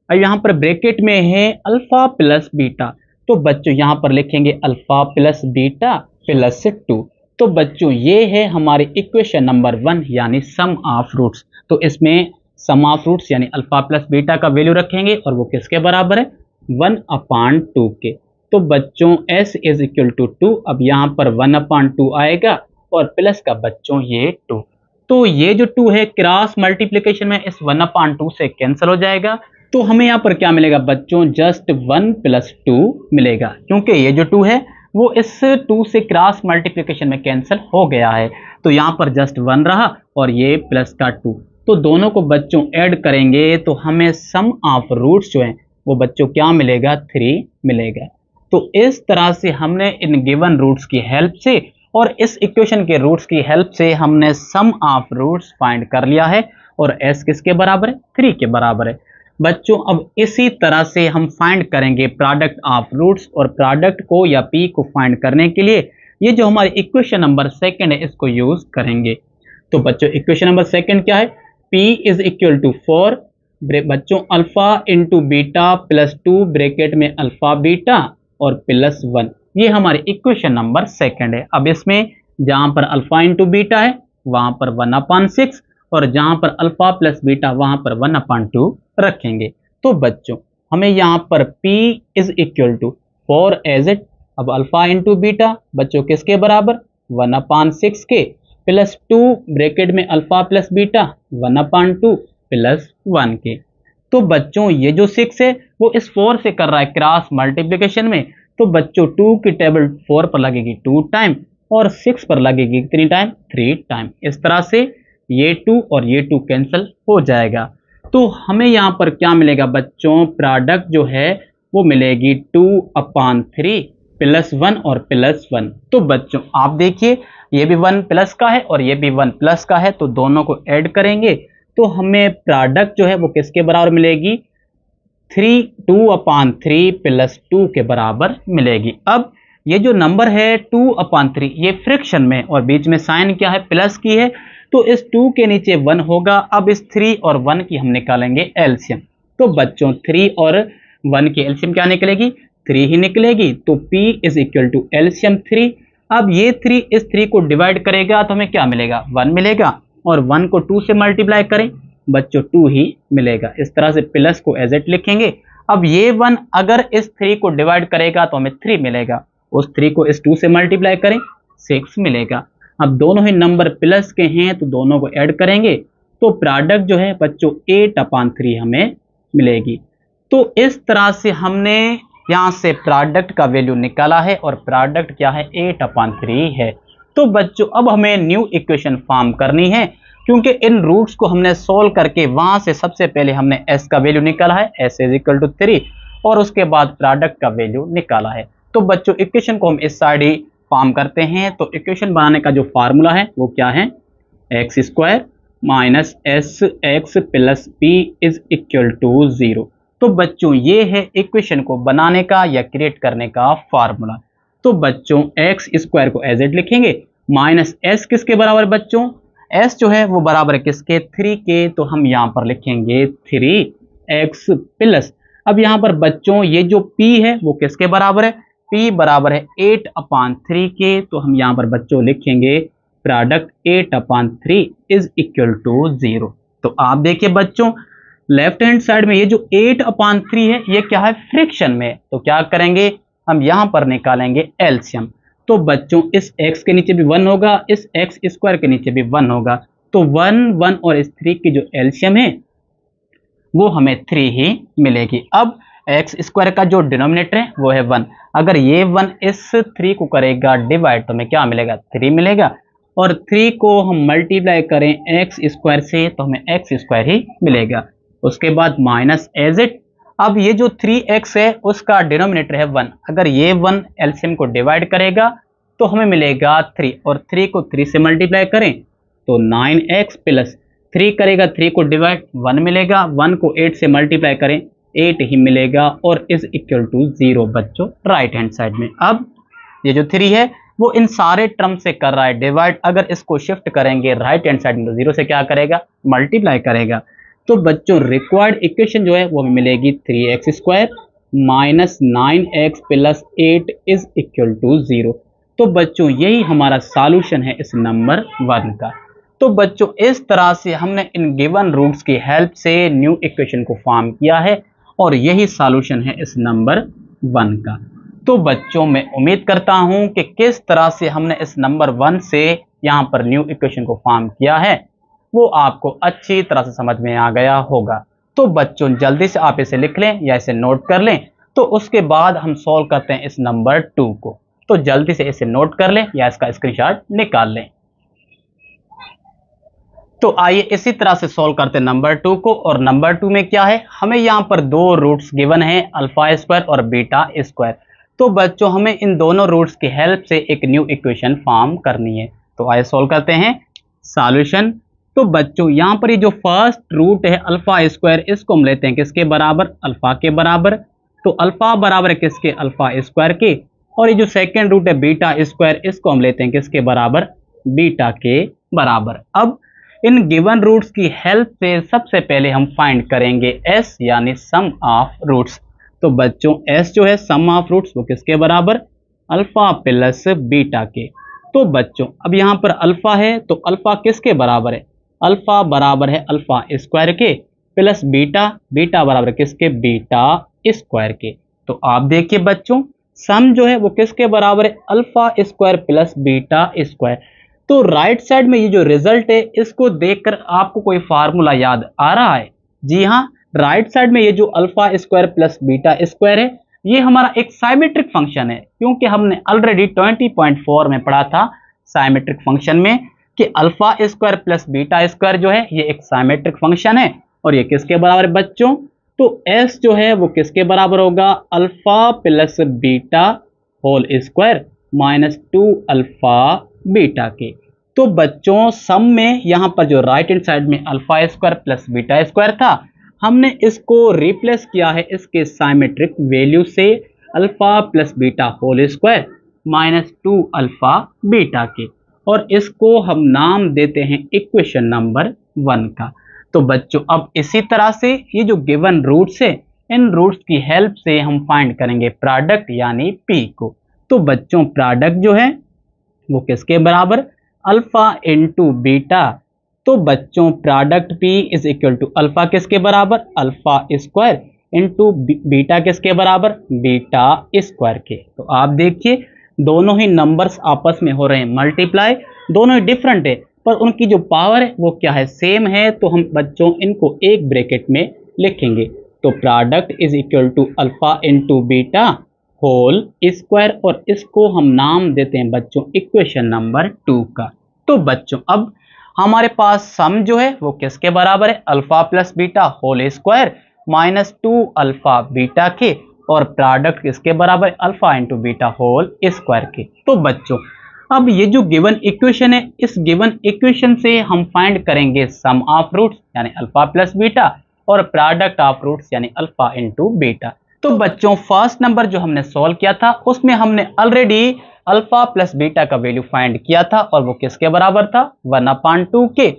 और यहाँ पर ब्रैकेट में है अल्फा प्लस बीटा, तो बच्चों यहाँ पर लिखेंगे अल्फा प्लस बीटा प्लस 2। तो बच्चों ये है हमारी इक्वेशन नंबर 1 यानी सम ऑफ रूट्स। तो इसमें सम ऑफ रूट्स यानी अल्फा प्लस बीटा का वैल्यू रखेंगे, और वो किसके बराबर है 1 अपान 2 के। तो बच्चों s इज इक्वल टू 2, अब यहाँ पर 1 अपान 2 आएगा और प्लस का बच्चों ये 2। तो ये जो 2 है क्रॉस मल्टीप्लिकेशन में इस 1 अपान 2 से कैंसिल हो जाएगा। तो हमें यहाँ पर क्या मिलेगा बच्चों जस्ट 1 प्लस 2 मिलेगा, क्योंकि ये जो 2 है वो इस 2 से क्रॉस मल्टीप्लिकेशन में कैंसिल हो गया है। तो यहाँ पर जस्ट 1 रहा और ये प्लस का 2, तो दोनों को बच्चों ऐड करेंगे तो हमें सम ऑफ रूट्स जो है वो बच्चों क्या मिलेगा 3 मिलेगा। तो इस तरह से हमने इन गिवन रूट्स की हेल्प से और इस इक्वेशन के रूट्स की हेल्प से हमने सम ऑफ रूट्स फाइंड कर लिया है, और s किसके बराबर है 3 के बराबर है। बच्चों अब इसी तरह से हम फाइंड करेंगे प्रोडक्ट ऑफ रूट्स, और प्रोडक्ट को या p को फाइंड करने के लिए ये जो हमारी इक्वेशन नंबर 2 है इसको यूज करेंगे। तो बच्चों इक्वेशन नंबर 2 क्या है, p इज इक्वल टू 4 बच्चों alpha into beta plus 2 bracket में अल्फा बीटा और प्लस 1, ये हमारी इक्वेशन नंबर 2 है। अब इसमें जहां पर अल्फा इंटू बीटा है वहां पर 1 अपान 6, और जहां पर अल्फा प्लस बीटा वहां पर 1 अपान 2 रखेंगे। तो बच्चों हमें यहाँ पर p is equal to 4 as it, अब अल्फा इंटू बीटा बच्चों किसके बराबर 1 अपान 6 के, प्लस 2 ब्रैकेट में alpha plus beta 1 upon 2 plus 1 के। तो बच्चों ये जो 6 है वो इस 4 से कर रहा है क्रॉस मल्टीप्लिकेशन में, तो बच्चों 2 की टेबल 4 पर लगेगी 2 टाइम और 6 पर लगेगी कितनी टाइम 3 टाइम। इस तरह से ये 2 और ये 2 कैंसिल हो जाएगा। तो हमें यहाँ पर क्या मिलेगा बच्चों, प्रोडक्ट जो है वो मिलेगी 2 अपान 3 प्लस 1 और प्लस 1। तो बच्चों आप देखिए ये भी 1 प्लस का है और ये भी 1 प्लस का है, तो दोनों को ऐड करेंगे तो हमें प्रोडक्ट जो है वो किसके बराबर मिलेगी 2/3 प्लस 2 के बराबर मिलेगी। अब ये जो नंबर है 2/3 ये फ्रैक्शन में और बीच में साइन क्या है, प्लस की है, तो इस 2 के नीचे 1 होगा। अब इस 3 और 1 की हम निकालेंगे एलसीएम। तो बच्चों 3 और 1 की एलसीएम क्या निकलेगी, 3 ही निकलेगी। तो P is equal to LCM 3। अब ये 3 इस 3 को डिवाइड करेगा तो हमें क्या मिलेगा, 1 मिलेगा, और 1 को 2 से मल्टीप्लाई करें बच्चों 2 ही मिलेगा। इस तरह से प्लस को एज इट लिखेंगे। अब ये 1 अगर इस 3 को डिवाइड करेगा तो हमें 3 मिलेगा, उस 3 को इस 2 से मल्टीप्लाई करें 6 मिलेगा। अब दोनों ही नंबर प्लस के हैं तो दोनों को ऐड करेंगे तो प्रोडक्ट जो है बच्चों 8/3 हमें मिलेगी। तो इस तरह से हमने यहां से प्रोडक्ट का वैल्यू निकाला है और प्रोडक्ट क्या है, 8/3 है। तो बच्चों अब हमें न्यू इक्वेशन फॉर्म करनी है, क्योंकि इन रूट्स को हमने सोल्व करके वहां से सबसे पहले हमने s का वैल्यू निकाला है, s इज इक्वल टू 3, और उसके बाद प्रोडक्ट का वैल्यू निकाला है। तो बच्चों इक्वेशन को हम इस साइड ही फॉर्म करते हैं। तो इक्वेशन बनाने का जो फार्मूला है वो क्या है, x² minus sx plus p is equal to 0। तो बच्चों ये है इक्वेशन को बनाने का या क्रिएट करने का फार्मूला। तो बच्चों x² को एज इट लिखेंगे, माइनस s किसके बराबर बच्चों, s जो है वो बराबर है किसके, 3 के, तो हम यहां पर लिखेंगे 3x प्लस, अब यहां पर बच्चों ये जो p है वो किसके बराबर है, p बराबर है 8/3 के, तो हम यहां पर बच्चों लिखेंगे प्रोडक्ट 8/3 इज इक्वल टू 0। तो आप देखिए बच्चों लेफ्ट हैंड साइड में ये जो 8/3 है ये क्या है, फ्रैक्शन में, तो क्या करेंगे हम यहां पर निकालेंगे एलसीएम। तो बच्चों इस x के नीचे भी 1 होगा, इस x² के नीचे भी 1 होगा, तो 1 1 और इस 3 की जो एलसीएम है वो हमें 3 ही मिलेगी। अब x² का जो डिनोमिनेटर है वो है 1, अगर ये 1 इस 3 को करेगा डिवाइड तो हमें क्या मिलेगा, 3 मिलेगा, और 3 को हम मल्टीप्लाई करें x² से तो हमें x² ही मिलेगा। उसके बाद माइनस एज इट, अब ये जो 3x है उसका डिनोमिनेटर है 1, अगर ये 1 एलसीएम को डिवाइड करेगा तो हमें मिलेगा 3, और 3 को 3 से मल्टीप्लाई करें तो 9x प्लस 3 करेगा 3 को डिवाइड 1 मिलेगा, 1 को 8 से मल्टीप्लाई करें 8 ही मिलेगा, और इज इक्वल टू 0 बच्चों राइट हैंड साइड में। अब ये जो 3 है वो इन सारे टर्म से कर रहा है डिवाइड, अगर इसको शिफ्ट करेंगे राइट हैंड साइड में तो 0 से क्या करेगा, मल्टीप्लाई करेगा। तो बच्चों रिक्वायर्ड इक्वेशन जो है वो हमें मिलेगी 3x² minus 9x plus 8 is equal to 0। तो बच्चों यही हमारा सॉल्यूशन है इस नंबर 1 का। तो बच्चों इस तरह से हमने इन गिवन रूट्स की हेल्प से न्यू इक्वेशन को फॉर्म किया है और यही सॉल्यूशन है इस नंबर 1 का। तो बच्चों मैं उम्मीद करता हूं कि किस तरह से हमने इस नंबर 1 से यहां पर न्यू इक्वेशन को फॉर्म किया है वो आपको अच्छी तरह से समझ में आ गया होगा। तो बच्चों जल्दी से आप इसे लिख लें या इसे नोट कर लें, तो उसके बाद हम सॉल्व करते हैं इस नंबर 2 को। तो जल्दी से इसे नोट कर लें या इसका स्क्रीनशॉट निकाल लें। तो आइए इसी तरह से सॉल्व करते हैं नंबर 2 को। और नंबर 2 में क्या है, हमें यहाँ पर दो रूट्स गिवन है, अल्फा² और बीटा²। तो बच्चों हमें इन दोनों रूट्स की हेल्प से एक न्यू इक्वेशन फॉर्म करनी है। तो आइए सॉल्व करते हैं सॉल्यूशन। तो बच्चों यहाँ पर ये जो फर्स्ट रूट है अल्फा², इसको हम लेते हैं किसके बराबर, अल्फा के बराबर। तो अल्फा बराबर है किसके, अल्फा² के। और ये जो सेकेंड रूट है बीटा², इसको हम लेते हैं किसके बराबर, बीटा के बराबर। अब इन गिवन रूट्स की हेल्प से सबसे पहले हम फाइंड करेंगे s यानी सम ऑफ रूट्स। तो बच्चों s जो है सम ऑफ रूट्स वो किसके बराबर, अल्फा प्लस बीटा के। तो बच्चों अब यहाँ पर अल्फा है तो अल्फा किसके बराबर है, अल्फा बराबर है अल्फा² के प्लस बीटा, बीटा बराबर किसके, बीटा² के। तो आप देखिए बच्चों सम जो है वो किसके बराबर है, अल्फा² प्लस बीटा²। तो राइट साइड में ये जो रिजल्ट है इसको देखकर आपको कोई फार्मूला याद आ रहा है? जी हाँ, राइट साइड में ये जो अल्फा² प्लस बीटा² है ये हमारा एक साइमेट्रिक फंक्शन है, क्योंकि हमने ऑलरेडी 20.4 में पढ़ा था साइमेट्रिक फंक्शन में कि अल्फा² प्लस बीटा² जो है ये एक साइमेट्रिक फंक्शन है। और ये किसके बराबर है बच्चों, तो s जो है वो किसके बराबर होगा, alpha plus beta whole square minus 2 alpha beta के। तो बच्चों सम में यहाँ पर जो राइट हैंड साइड में अल्फा² प्लस बीटा² था, हमने इसको रिप्लेस किया है इसके साइमेट्रिक वैल्यू से alpha plus beta whole square minus 2 alpha beta के, और इसको हम नाम देते हैं इक्वेशन नंबर 1 का। तो बच्चों अब इसी तरह से ये जो गिवन रूट्स है, इन रूट्स की हेल्प से हम फाइंड करेंगे प्रोडक्ट यानी पी को। तो बच्चों प्रोडक्ट जो है वो किसके बराबर, अल्फा इंटू बीटा। तो बच्चों product P is equal to alpha किसके बराबर, अल्फा स्क्वायर इंटू बीटा किसके बराबर, बीटा स्क्वायर के। तो आप देखिए दोनों ही नंबर्स आपस में हो रहे हैं मल्टीप्लाई, दोनों ही डिफरेंट है पर उनकी जो पावर है वो क्या है, सेम है। तो हम बच्चों इनको एक ब्रैकेट में लिखेंगे। तो product is equal to alpha into beta whole square, और इसको हम नाम देते हैं बच्चों इक्वेशन नंबर 2 का। तो बच्चों अब हमारे पास सम जो है वो किसके बराबर है, alpha plus beta whole square minus 2 alpha beta के, और प्रोडक्ट किसके बराबर है, alpha into beta whole square के। तो बच्चों अब ये जो गिवन इक्वेशन है, इस गिवन इक्वेशन से हम फाइंड करेंगे सम ऑफ रूट्स यानी अल्फा प्लस बीटा, और प्रोडक्ट ऑफ रूट्स यानी अल्फा इंटू बीटा। तो बच्चों फर्स्ट नंबर जो हमने सॉल्व किया था उसमें हमने ऑलरेडी अल्फा प्लस बीटा का वैल्यू फाइंड किया था, और वो किसके बराबर था, 1/2 के,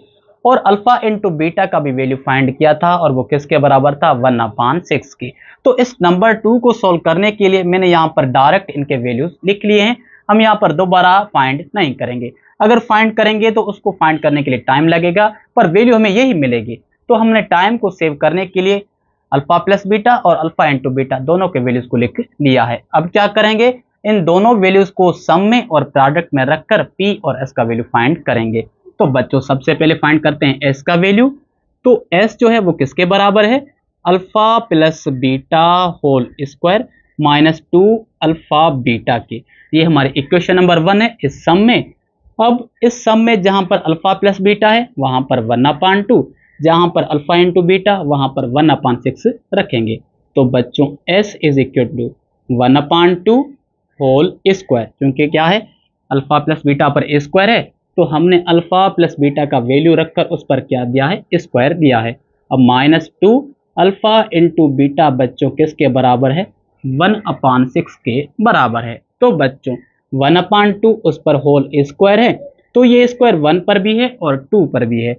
और अल्फा इंटू बीटा का भी वैल्यू फाइंड किया था, और वो किसके बराबर था, 1/6 के। तो इस नंबर 2 को सॉल्व करने के लिए मैंने यहाँ पर डायरेक्ट इनके वैल्यूज लिख लिए हैं। हम यहाँ पर दोबारा फाइंड नहीं करेंगे, अगर फाइंड करेंगे तो उसको फाइंड करने के लिए टाइम लगेगा, पर वैल्यू हमें यही मिलेगी। तो हमने टाइम को सेव करने के लिए अल्फा प्लस बीटा और अल्फा इंटू बीटा दोनों के वैल्यूज को लिख लिया है। अब क्या करेंगे, इन दोनों वैल्यूज को सम में और प्रोडक्ट में रखकर पी और एस का वैल्यू फाइंड करेंगे। तो बच्चों सबसे पहले फाइंड करते हैं एस का वैल्यू। तो एस जो है वो किसके बराबर है, alpha plus beta whole square minus 2 alpha beta के। ये हमारी इक्वेशन नंबर 1 है इस सम में। अब इस सम में जहां पर अल्फा प्लस बीटा है वहां पर 1/2, जहां पर अल्फा इंटू बीटा वहां पर 1/6 रखेंगे। तो बच्चों s is equal to 1/2 whole square, क्योंकि क्या है अल्फा प्लस बीटा पर a स्क्वायर है, तो हमने अल्फा प्लस बीटा का वैल्यू रखकर उस पर क्या दिया है, स्क्वायर दिया है। अब -2 अल्फा इंटू बीटा बच्चों किसके बराबर है, 1/6 के बराबर है। तो बच्चों 1/2 उस पर होल स्क्वायर है, तो ये स्क्वायर 1 पर भी है और 2 पर भी है।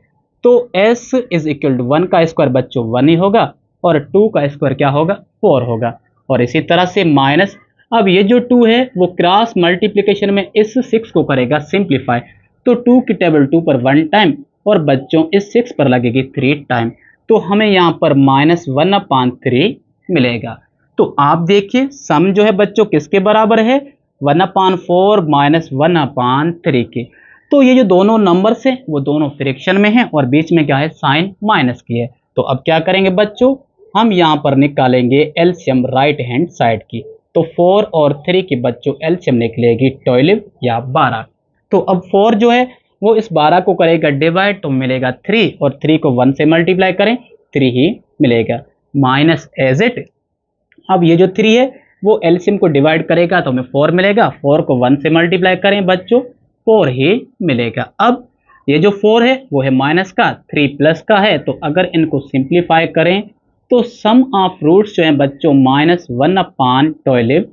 तो s इज इक्वल टू 1 का स्क्वायर बच्चों 1 ही होगा, और 2 का स्क्वायर क्या होगा, 4 होगा। और इसी तरह से माइनस, अब ये जो 2 है वो क्रॉस मल्टीप्लिकेशन में इस 6 को करेगा सिंप्लीफाई, तो 2 की टेबल 2 पर 1 टाइम, और बच्चों इस 6 पर लगेगी 3 टाइम, तो हमें यहाँ पर -1/3 मिलेगा। तो आप देखिए सम जो है बच्चों किसके बराबर है, 1/4 -1/3 के। तो ये जो दोनों नंबर्स हैं वो दोनों फ्रैक्शन में हैं, और बीच में क्या है, साइन माइनस की है। तो अब क्या करेंगे बच्चों, हम यहाँ पर निकालेंगे एलसीएम राइट हैंड साइड की। तो 4 और 3 की बच्चों एलसीएम निकलेगी 12 या 12। तो अब 4 जो है वो इस 12 को करेगा डिवाइड, तो मिलेगा 3, और 3 को 1 से मल्टीप्लाई करें 3 ही मिलेगा, माइनस एज इट। अब ये जो 3 है वो एलसीएम को डिवाइड करेगा तो हमें 4 मिलेगा, 4 को 1 से मल्टीप्लाई करें बच्चों 4 ही मिलेगा। अब ये जो 4 है वो है माइनस का, 3 प्लस का है, तो अगर इनको सिंप्लीफाई करें तो सम ऑफ रूट्स जो है बच्चों -1/12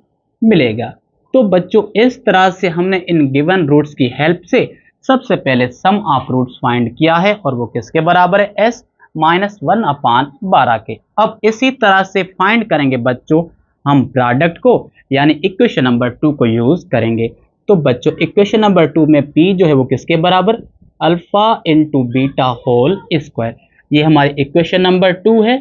मिलेगा। तो बच्चों इस तरह से हमने इन गिवन रूट्स की हेल्प से सबसे पहले सम ऑफ रूट्स फाइंड किया है, और वो किसके बराबर है, s -1/12 के। अब इसी तरह से फाइंड करेंगे बच्चों हम प्रोडक्ट को, यानी इक्वेशन नंबर 2 को यूज करेंगे। तो बच्चों इक्वेशन नंबर 2 में p जो है वो किसके बराबर, alpha into beta whole square, ये हमारी इक्वेशन नंबर 2 है।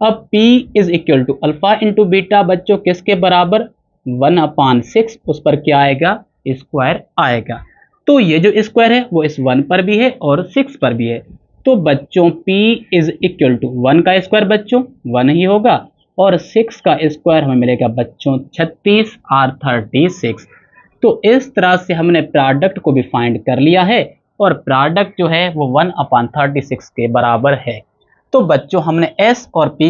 अब p is equal to alpha into beta बच्चों किसके बराबर, 1/6, उस पर क्या आएगा, स्क्वायर आएगा। तो ये जो स्क्वायर है वो इस 1 पर भी है और 6 पर भी है। तो बच्चों p इज इक्वल टू 1 का स्क्वायर बच्चों 1 ही होगा, और 6 का स्क्वायर हमें मिलेगा बच्चों 36 और 36। तो इस तरह से हमने प्रोडक्ट को भी फाइंड कर लिया है, और प्रोडक्ट जो है वो 1/36 के बराबर है। तो बच्चों हमने s और p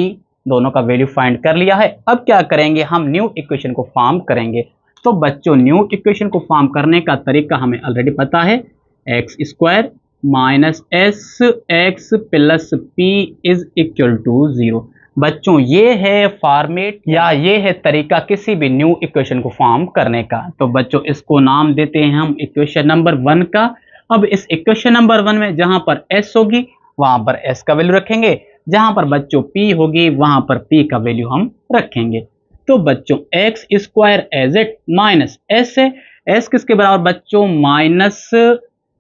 दोनों का वैल्यू फाइंड कर लिया है। अब क्या करेंगे, हम न्यू इक्वेशन को फॉर्म करेंगे। तो बच्चों न्यू इक्वेशन को फॉर्म करने का तरीका हमें ऑलरेडी पता है, x² minus S X plus P is equal to 0। बच्चों ये है फॉर्मेट या ये है तरीका किसी भी न्यू इक्वेशन को फॉर्म करने का। तो बच्चों इसको नाम देते हैं हम इक्वेशन नंबर 1 का। अब इस इक्वेशन नंबर 1 में जहां पर एस होगी वहां पर एस का वैल्यू रखेंगे, जहां पर बच्चों पी होगी वहां पर पी का वैल्यू हम रखेंगे। तो बच्चों X square as it minus S है, एस किसके बराबर बच्चों माइनस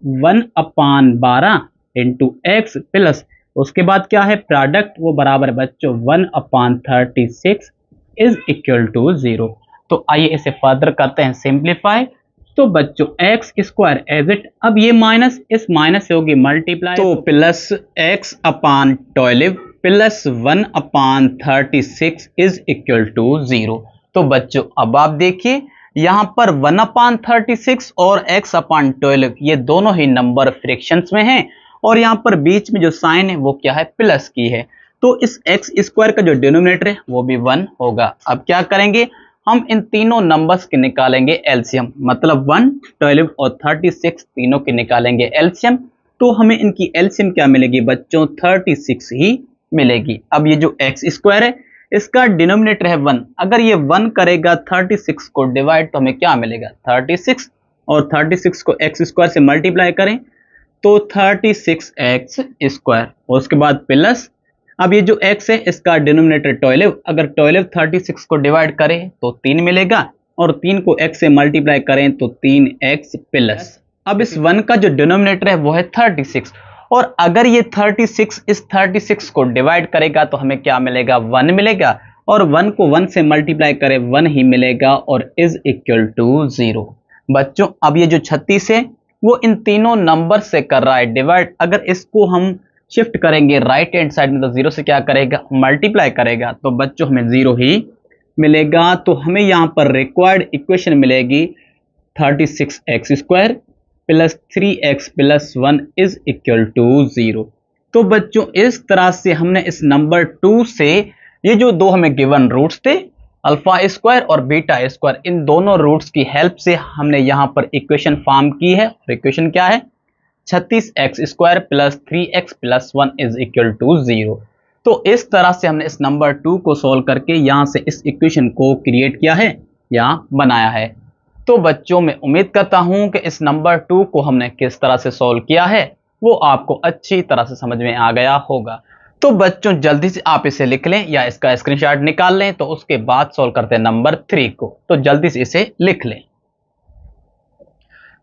1/12 इंटू एक्स प्लस उसके बाद क्या है प्रोडक्ट वो बराबर बच्चों 1/36 इज इक्वल टू 0। तो आइए इसे फर्दर करते हैं सिंप्लीफाई। तो बच्चों एक्स स्क्वायर एज इट, अब ये माइनस इस माइनस से होगी मल्टीप्लाई, तो प्लस एक्स अपॉन 12 प्लस 1/36 इज इक्वल टू 0। तो बच्चों अब आप देखिए यहां पर 1/36 और x/12 ये दोनों ही नंबर फ्रैक्शंस में हैं और यहां पर बीच में जो साइन है वो क्या है प्लस की है। तो इस एक्स स्क्वायर का जो डिनोमिनेटर है वो भी 1 होगा। अब क्या करेंगे हम इन तीनों नंबर्स के निकालेंगे एलसीएम, मतलब 1, 12 और 36 तीनों के निकालेंगे एलसीएम। तो हमें इनकी एलसीएम क्या मिलेगी बच्चों 36 ही मिलेगी। अब ये जो एक्स स्क्वायर है इसका डिनोमिनेटर है 1, अगर ये 1 करेगा 36 को डिवाइड तो हमें क्या मिलेगा 36, और 36 को एक्स स्क्वायर से मल्टीप्लाई करें तो 36x स्क्वायर, और उसके बाद प्लस अब ये जो x है इसका डिनोमिनेटर 12, अगर 12 36 को डिवाइड करें तो 3 मिलेगा और 3 को x से मल्टीप्लाई करें तो 3x प्लस। अब इस 1 का जो डिनोमिनेटर है वो है 36, और अगर ये 36 इस 36 को डिवाइड करेगा तो हमें क्या मिलेगा 1 मिलेगा, और 1 को 1 से मल्टीप्लाई करें 1 ही मिलेगा और इज इक्वल टू 0। बच्चों अब ये जो 36 है वो इन तीनों नंबर से कर रहा है डिवाइड, अगर इसको हम शिफ्ट करेंगे राइट हैंड साइड में तो 0 से क्या करेगा मल्टीप्लाई करेगा, तो बच्चों हमें 0 ही मिलेगा। तो हमें यहाँ पर रिक्वायर्ड इक्वेशन मिलेगी 36x square plus 3x plus 1 is equal to 0। तो बच्चों इस तरह से हमने इस नंबर 2 से ये जो दो हमें गिवन रूट्स थे अल्फा स्क्वायर और बीटा स्क्वायर, इन दोनों रूट्स की हेल्प से हमने यहाँ पर इक्वेशन फॉर्म की है। और इक्वेशन क्या है 36x square plus 3x plus 1 is equal to 0। तो इस तरह से हमने इस नंबर 2 को सोल्व करके यहाँ से इस इक्वेशन को क्रिएट किया है या बनाया है। तो बच्चों मैं उम्मीद करता हूँ कि इस नंबर 2 को हमने किस तरह से सोल्व किया है वो आपको अच्छी तरह से समझ में आ गया होगा। तो बच्चों जल्दी से आप इसे लिख लें या इसका स्क्रीनशॉट निकाल लें, तो उसके बाद सोल्व करते हैं नंबर 3 को। तो जल्दी से इसे लिख लें।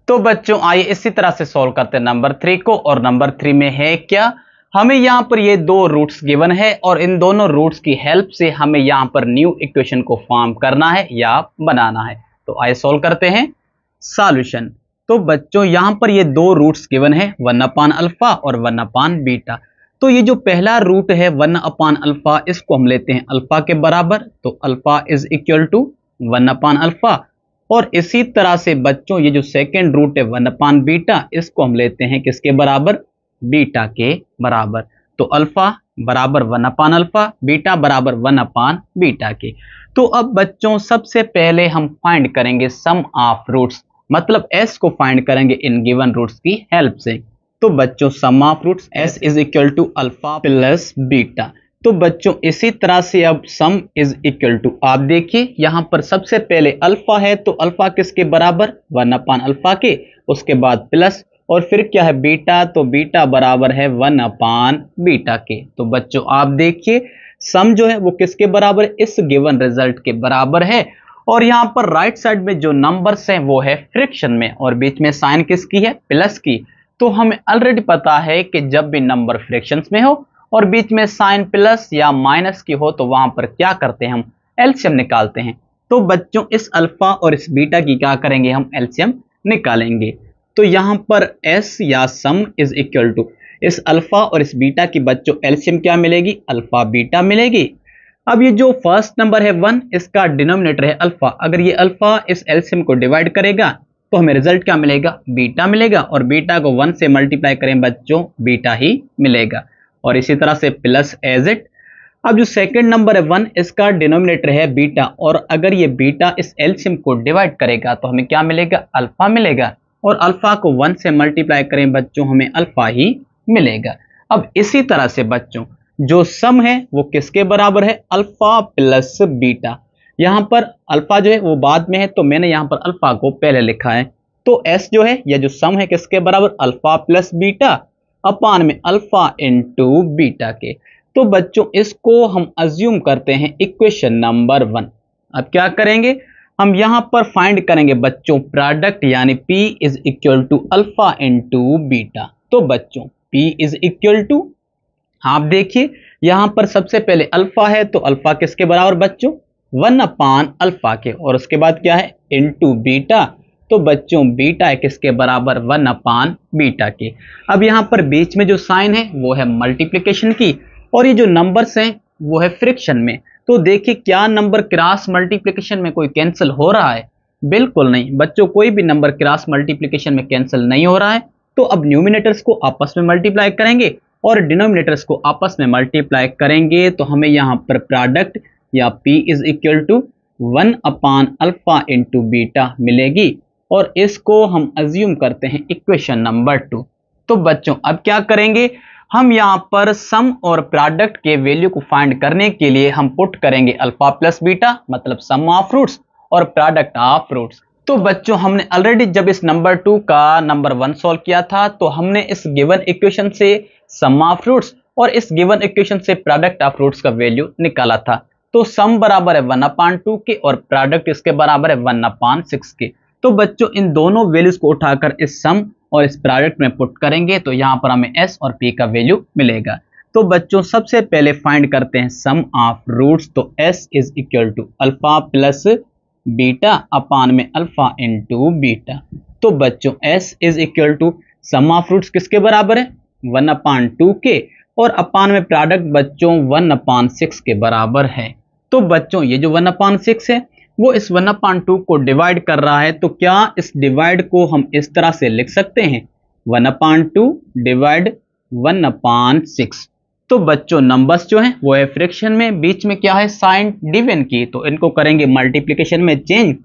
तो बच्चों आइए इसी तरह से सोल्व करते हैं नंबर 3 को। और नंबर 3 में है क्या, हमें यहां पर ये दो रूट्स गिवन है और इन दोनों रूट्स की हेल्प से हमें यहां पर न्यू इक्वेशन को फॉर्म करना है या बनाना है। तो आइए सोल्व करते हैं सॉल्यूशन। तो बच्चों यहां पर ये दो रूट्स गिवन है 1/अल्फा और 1/बीटा। तो ये जो पहला रूट है 1/अल्फा इसको हम लेते हैं अल्फा के बराबर, तो अल्फा इज इक्वल टू 1/अल्फा। और इसी तरह से बच्चों ये जो सेकेंड रूट है 1/बीटा इसको हम लेते हैं किसके बराबर बीटा के बराबर। तो अल्फा बराबर 1/अल्फा, बीटा बराबर 1/बीटा के। तो अब बच्चों सबसे पहले हम फाइंड करेंगे सम ऑफ रूट्स, मतलब s को फाइंड करेंगे इन गिवन रूट्स की हेल्प से। तो बच्चों sum of roots s is equal to alpha plus beta. तो बच्चों इसी तरह से अब सम इज इक्वल टू, आप देखिए यहां पर सबसे पहले अल्फा है तो अल्फा किसके बराबर 1/अल्फा के, उसके बाद प्लस और फिर क्या है बीटा, तो बीटा बराबर है 1/बीटा के। तो बच्चों आप देखिए सम जो है वो किसके बराबर है इस गिवन रिजल्ट के बराबर है। और यहां पर राइट साइड में जो नंबर्स हैं वो है फ्रैक्शन में और बीच में साइन किसकी है प्लस की। तो हमें ऑलरेडी पता है कि जब भी नंबर फ्रैक्शंस में हो और बीच में साइन प्लस या माइनस की हो तो वहां पर क्या करते हैं हम एलसीएम निकालते हैं। तो बच्चों इस अल्फा और इस बीटा की क्या करेंगे हम एलसीएम निकालेंगे। तो यहां पर s या सम इज इक्वल टू इस अल्फा और इस बीटा की बच्चों एलसीएम क्या मिलेगी अल्फा बीटा मिलेगी। अब ये जो फर्स्ट नंबर है 1 इसका डिनोमिनेटर है अल्फा, अगर ये अल्फा इस एलसीएम को डिवाइड करेगा तो हमें रिजल्ट क्या मिलेगा बीटा मिलेगा, और बीटा को 1 से मल्टीप्लाई करें बच्चों बीटा ही मिलेगा। और इसी तरह से प्लस एज इट। अब जो सेकंड नंबर है 1 इसका डिनोमिनेटर है बीटा, और अगर ये बीटा इस एलसीएम को डिवाइड करेगा तो हमें क्या मिलेगा अल्फा मिलेगा, और अल्फा को 1 से मल्टीप्लाई करें बच्चों हमें अल्फा ही मिलेगा। अब इसी तरह से बच्चों जो सम है वो किसके बराबर है, अल्फा प्लस बीटा। यहां पर अल्फा जो है वो बाद में है तो मैंने यहां पर अल्फा को पहले लिखा है। तो एस जो है या जो सम है किसके बराबर, अल्फा प्लस बीटा अपान में अल्फा इंटू बीटा के। तो बच्चों इसको हम अज्यूम करते हैं इक्वेशन नंबर 1। अब क्या करेंगे, हम यहां पर फाइंड करेंगे बच्चों प्रोडक्ट, यानी P is equal to alpha into beta. तो बच्चों P इज इक्वल टू, आप देखिए यहां पर सबसे पहले अल्फा है तो अल्फा किसके बराबर बच्चों, 1 अपान अल्फा के, और उसके बाद क्या है इंटू बीटा। तो बच्चों बीटा है किसके बराबर, 1 अपान बीटा के। अब यहां पर बीच में जो साइन है वो है मल्टीप्लिकेशन की, और ये जो नंबर्स हैं वो है फ्रैक्शन में। तो देखिए क्या नंबर क्रॉस मल्टीप्लिकेशन में कोई कैंसिल हो रहा है, बिल्कुल नहीं बच्चों, कोई भी नंबर क्रॉस मल्टीप्लिकेशन में कैंसिल नहीं हो रहा है। तो अब न्यूमिनेटर्स को आपस में मल्टीप्लाई करेंगे और डिनोमिनेटर्स को आपस में मल्टीप्लाई करेंगे तो हमें यहां पर प्रोडक्ट या P is equal to 1 upon alpha into beta मिलेगी, और इसको हम अज्यूम करते हैं इक्वेशन नंबर 2। तो बच्चों अब क्या करेंगे, हम यहां पर सम और प्रोडक्ट के वैल्यू को फाइंड करने के लिए हम पुट करेंगे अल्फा प्लस बीटा, मतलब सम ऑफ रूट्स और प्रोडक्ट ऑफ रूट्स। तो बच्चों हमने ऑलरेडी जब इस नंबर 2 का नंबर 1 सॉल्व किया था तो हमने इस गिवन इक्वेशन से सम ऑफ रूट्स और इस गिवन इक्वेशन से प्रोडक्ट ऑफ रूट्स का वैल्यू निकाला था। तो सम बराबर है 1 अपान 2 के और प्रोडक्ट इसके बराबर है 1 अपान 6 के। तो बच्चों इन दोनों वैल्यूज को उठाकर इस सम और इस प्रोडक्ट में पुट करेंगे तो यहां पर हमें s और p का वैल्यू मिलेगा। तो बच्चों सबसे पहले फाइंड करते हैं सम ऑफ रूट्स। तो s is equal to alpha plus beta upon में अल्फा इंटू बीटा। तो बच्चों s is equal to sum of roots किसके बराबर है, 1 अपान 2 के, और अपान में प्रोडक्ट बच्चों 1 अपान 6 के बराबर है। तो बच्चों ये जो 1 अपान 6 है वो इस 1 अपान 2 को डिवाइड कर रहा है, तो क्या इस डिवाइड को हम इस तरह से लिख सकते हैं 1 अपान 2 डिवाइड 1 अपान 6। तो बच्चों नंबर्स जो हैं वो है फ्रैक्शन में, बीच में क्या है साइन डिवीजन की, तो इनको करेंगे मल्टीप्लिकेशन में चेंज।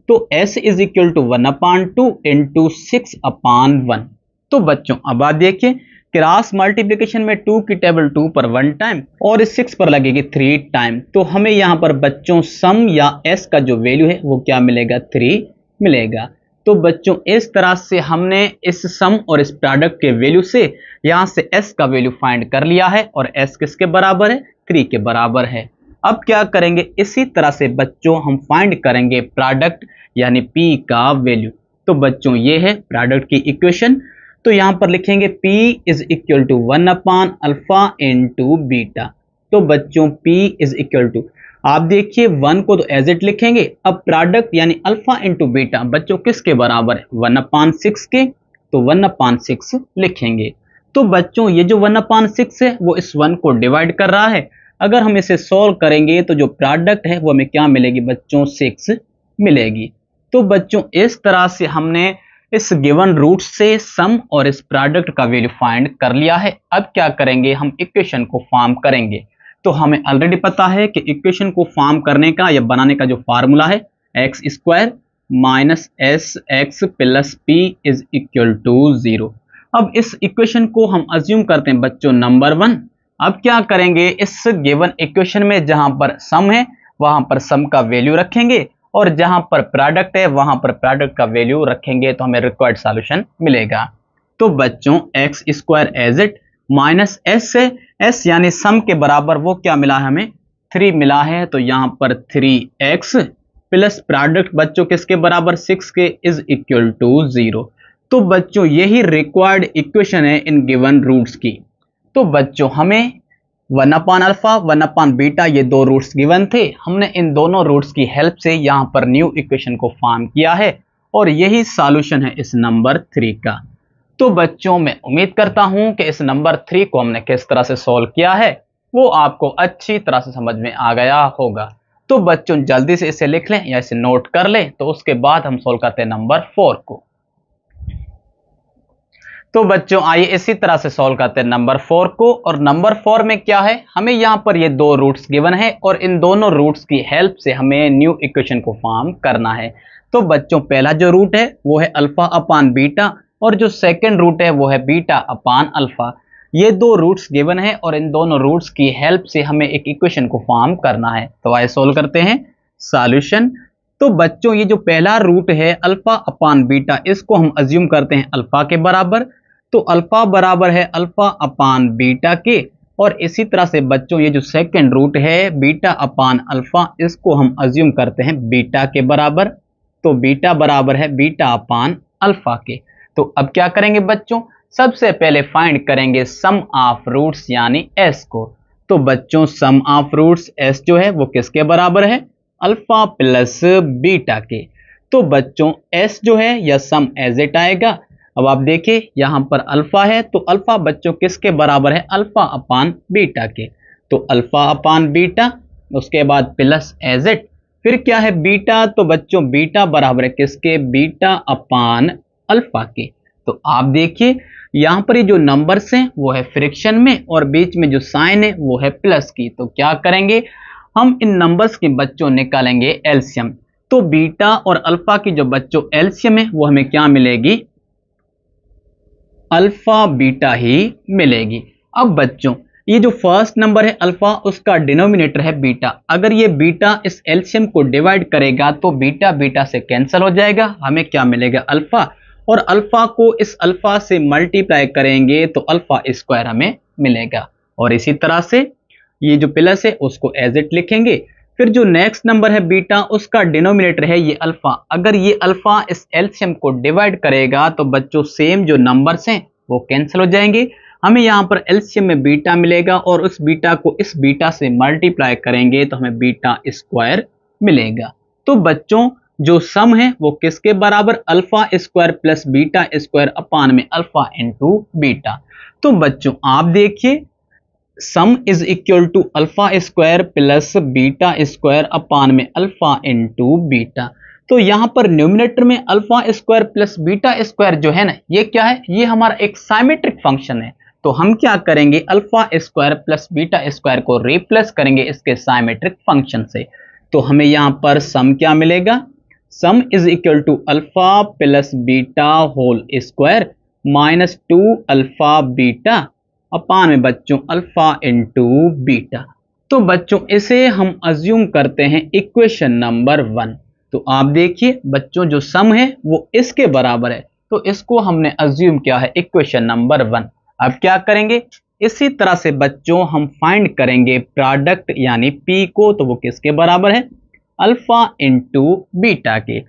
तो s is equal to 1 upon 2 into 6 upon 1। तो बच्चों अब आप देखिए क्रॉस मल्टीप्लिकेशन में 2 की टेबल 2 पर 1 टाइम और इस 6 पर लगेगी 3 टाइम। तो हमें यहां पर बच्चों सम या s का जो वैल्यू है वो क्या मिलेगा, 3 मिलेगा। तो बच्चों इस तरह से हमने इस सम और इस प्रोडक्ट के वैल्यू से यहां से s का वैल्यू फाइंड कर लिया है, और s किसके बराबर है, 3 के बराबर है। अब क्या करेंगे, इसी तरह से बच्चों हम फाइंड करेंगे प्रोडक्ट यानी p का वैल्यू। तो बच्चों ये है प्रोडक्ट की इक्वेशन। तो यहां पर लिखेंगे P is equal to 1 upon alpha into beta. तो बच्चों P इज इक्वल टू, आप देखिए 1 को तो एज इट लिखेंगे, अब प्रोडक्ट यानी अल्फा इंटू बीटा बच्चों किसके बराबर है, 1 अपान 6 के, तो 1 अपान 6 लिखेंगे। तो बच्चों ये जो 1 अपान 6 है वो इस 1 को डिवाइड कर रहा है। अगर हम इसे सॉल्व करेंगे तो जो प्रोडक्ट है वो हमें क्या मिलेगी बच्चों, 6 मिलेगी। तो बच्चों इस तरह से हमने इस गिवन रूट से सम और इस प्रोडक्ट का वैल्यू फाइंड कर लिया है। अब क्या करेंगे, हम इक्वेशन को फॉर्म करेंगे। तो हमें ऑलरेडी पता है कि इक्वेशन को फॉर्म करने का या बनाने का जो फार्मूला है X square minus S X plus P is equal to 0। अब इस इक्वेशन को हम अज्यूम करते हैं बच्चों नंबर 1। अब क्या करेंगे, इस गिवन इक्वेशन में जहां पर सम है वहां पर सम का वैल्यू रखेंगे और जहां पर प्रोडक्ट है वहां पर प्रोडक्ट का वैल्यू रखेंगे तो हमें रिक्वायर्ड सॉल्यूशन मिलेगा। तो बच्चों X square as it minus S से एस यानी सम के बराबर वो क्या मिला है हमें, 3 मिला है। तो यहां पर 3x प्लस प्रोडक्ट बच्चों किसके बराबर, 6 के, इज इक्वल टू 0। तो बच्चों यही रिक्वायर्ड इक्वेशन है इन गिवन रूट्स की। तो बच्चों हमें 1 अपान अल्फा 1 अपान बीटा ये दो रूट्स गिवन थे, हमने इन दोनों रूट्स की हेल्प से यहां पर न्यू इक्वेशन को फॉर्म किया है और यही सॉल्यूशन है इस नंबर 3 का। तो बच्चों मैं उम्मीद करता हूं कि इस नंबर 3 को हमने किस तरह से सॉल्व किया है वो आपको अच्छी तरह से समझ में आ गया होगा। तो बच्चों जल्दी से इसे लिख लें या इसे नोट कर लें, तो उसके बाद हम सॉल्व करते हैं नंबर 4 को। तो बच्चों आइए इसी तरह से सॉल्व करते हैं नंबर 4 को। और नंबर 4 में क्या है, हमें यहाँ पर ये दो रूट्स गिवन है और इन दोनों रूट्स की हेल्प से हमें न्यू इक्वेशन को फॉर्म करना है। तो बच्चों पहला जो रूट है वो है अल्फा अपान बीटा और जो सेकंड रूट है वो है बीटा अपान अल्फा। ये दो रूट्स गिवन है और इन दोनों रूट्स की हेल्प से हमें एक इक्वेशन को फॉर्म करना है। तो आइए सॉल्व करते हैं। सॉल्यूशन। तो बच्चों ये जो पहला रूट है अल्फा अपान बीटा, इसको हम अज्यूम करते हैं अल्फा के बराबर। तो अल्फा बराबर है अल्फा अपान बीटा के। और इसी तरह से बच्चों ये जो सेकंड रूट है बीटा अपान अल्फा, इसको हम अज्यूम करते हैं बीटा के बराबर। तो बीटा बराबर है बीटा अपान अल्फा के। तो अब क्या करेंगे बच्चों, सबसे पहले फाइंड करेंगे सम ऑफ रूट्स यानी एस को। तो बच्चों सम ऑफ रूट्स एस जो है वो किसके बराबर है, अल्फा प्लस बीटा के। तो बच्चों एस जो है यह सम एज इट आएगा। अब आप देखिए यहां पर अल्फा है तो अल्फा बच्चों किसके बराबर है, अल्फा अपान बीटा के। तो अल्फा अपान बीटा, उसके बाद प्लस एज इट, फिर क्या है बीटा। तो बच्चों बीटा बराबर है किसके, बीटा अपान अल्फा के। तो आप देखिए यहां पर ये जो नंबर्स हैं वो है फ्रैक्शन में और बीच में जो साइन है वो है प्लस की। तो क्या करेंगे, हम इन नंबर्स के बच्चों निकालेंगे एलसीएम। तो बीटा और अल्फा की जो बच्चों एलसीएम है वो हमें क्या मिलेगी, अल्फा बीटा ही मिलेगी। अब बच्चों ये जो फर्स्ट नंबर है अल्फा, उसका डिनोमिनेटर है बीटा। अगर ये बीटा इस एलसीएम को डिवाइड करेगा तो बीटा बीटा से कैंसिल हो जाएगा, हमें क्या मिलेगा अल्फा। और अल्फा को इस अल्फा से मल्टीप्लाई करेंगे तो अल्फा स्क्वायर हमें मिलेगा। और इसी तरह से ये जो प्लस है उसको एज इट लिखेंगे। फिर जो नेक्स्ट नंबर है बीटा, उसका डिनोमिनेटर है ये अल्फा। अगर ये अल्फा इस एलसीएम को डिवाइड करेगा तो बच्चों सेम जो नंबर्स हैं वो कैंसिल हो जाएंगे, हमें यहाँ पर एलसीएम में बीटा मिलेगा और उस बीटा को इस बीटा से मल्टीप्लाई करेंगे तो हमें बीटा स्क्वायर मिलेगा। तो बच्चों जो सम है वो किसके बराबर, alpha square plus beta square upon में अल्फा इंटू बीटा। तो बच्चों आप देखिए sum is equal to alpha square plus beta square upon में अल्फा इंटू बीटा। तो यहां पर न्यूमिनेटर में alpha square plus beta square जो है ना, ये क्या है, ये हमारा एक साइमेट्रिक फंक्शन है। तो हम क्या करेंगे, alpha square plus beta square को रिप्लेस करेंगे इसके साइमेट्रिक फंक्शन से। तो हमें यहां पर सम क्या मिलेगा, sum is equal to alpha plus beta whole square minus 2 alpha beta upon में बच्चों अल्फा इंटू बीटा। तो बच्चों इसे हम अज्यूम करते हैं इक्वेशन नंबर 1। तो आप देखिए बच्चों जो सम है वो इसके बराबर है, तो इसको हमने अज्यूम किया है इक्वेशन नंबर 1। अब क्या करेंगे, इसी तरह से बच्चों हम फाइंड करेंगे प्रोडक्ट यानी पी को। तो वो किसके बराबर है, अल्फा इंटू बीटा के।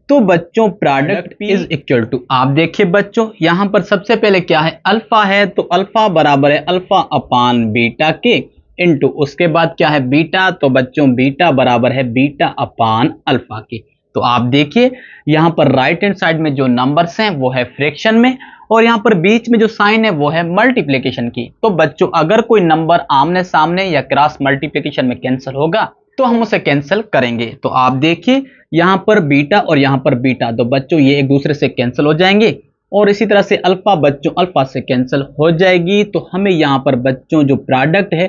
तो बच्चों product P is equal to, आप देखिए बच्चों यहां पर सबसे पहले क्या है, अल्फा है तो अल्फा बराबर है अल्फा अपान बीटा के इंटू उसके बाद क्या है बीटा। तो बच्चों बीटा बराबर है बीटा अपान अल्फा के। तो आप देखिए यहां पर राइट हैंड साइड में जो नंबर्स हैं वो है फ्रैक्शन में और यहां पर बीच में जो साइन है वो है मल्टीप्लिकेशन की। तो बच्चों अगर कोई नंबर आमने सामने या क्रॉस मल्टीप्लिकेशन में कैंसिल होगा तो हम उसे कैंसिल करेंगे। तो आप देखिए यहां पर बीटा और यहां पर बीटा, तो बच्चों ये एक दूसरे से कैंसिल हो जाएंगे और इसी तरह से अल्फा बच्चों अल्फा से कैंसिल हो जाएगी। तो हमें यहां पर बच्चों जो प्रोडक्ट है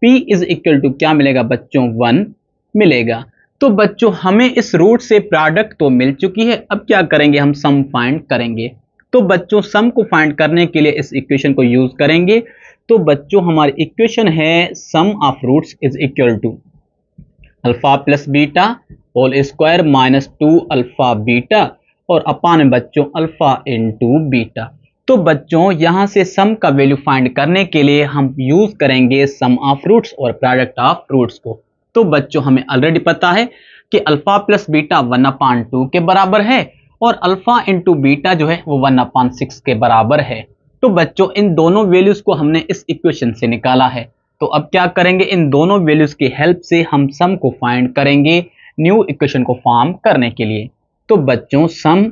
P इज इक्वल टू क्या मिलेगा बच्चों, 1 मिलेगा। तो बच्चों हमें इस रूट से प्रोडक्ट तो मिल चुकी है, अब क्या करेंगे, हम सम फाइंड करेंगे। तो बच्चों सम को फाइंड करने के लिए इस इक्वेशन को यूज करेंगे। तो बच्चों हमारी इक्वेशन है sum of roots is equal to alpha plus beta whole square minus 2 alpha beta और अपान में बच्चों अल्फा इंटू बीटा। तो बच्चों यहां से सम का वैल्यू फाइंड करने के लिए हम यूज करेंगे सम ऑफ रूट्स और प्रोडक्ट ऑफ रूट्स को। तो बच्चों हमें ऑलरेडी पता है कि अल्फा प्लस बीटा 1/2 के बराबर है और अल्फा इंटू बीटा जो है वो 1/6 के बराबर है। तो बच्चों इन दोनों वैल्यूज को हमने इस इक्वेशन से निकाला है। तो अब क्या करेंगे, इन दोनों वैल्यूज की हेल्प से हम सम को फाइंड करेंगे न्यू इक्वेशन को फॉर्म करने के लिए। तो बच्चों sum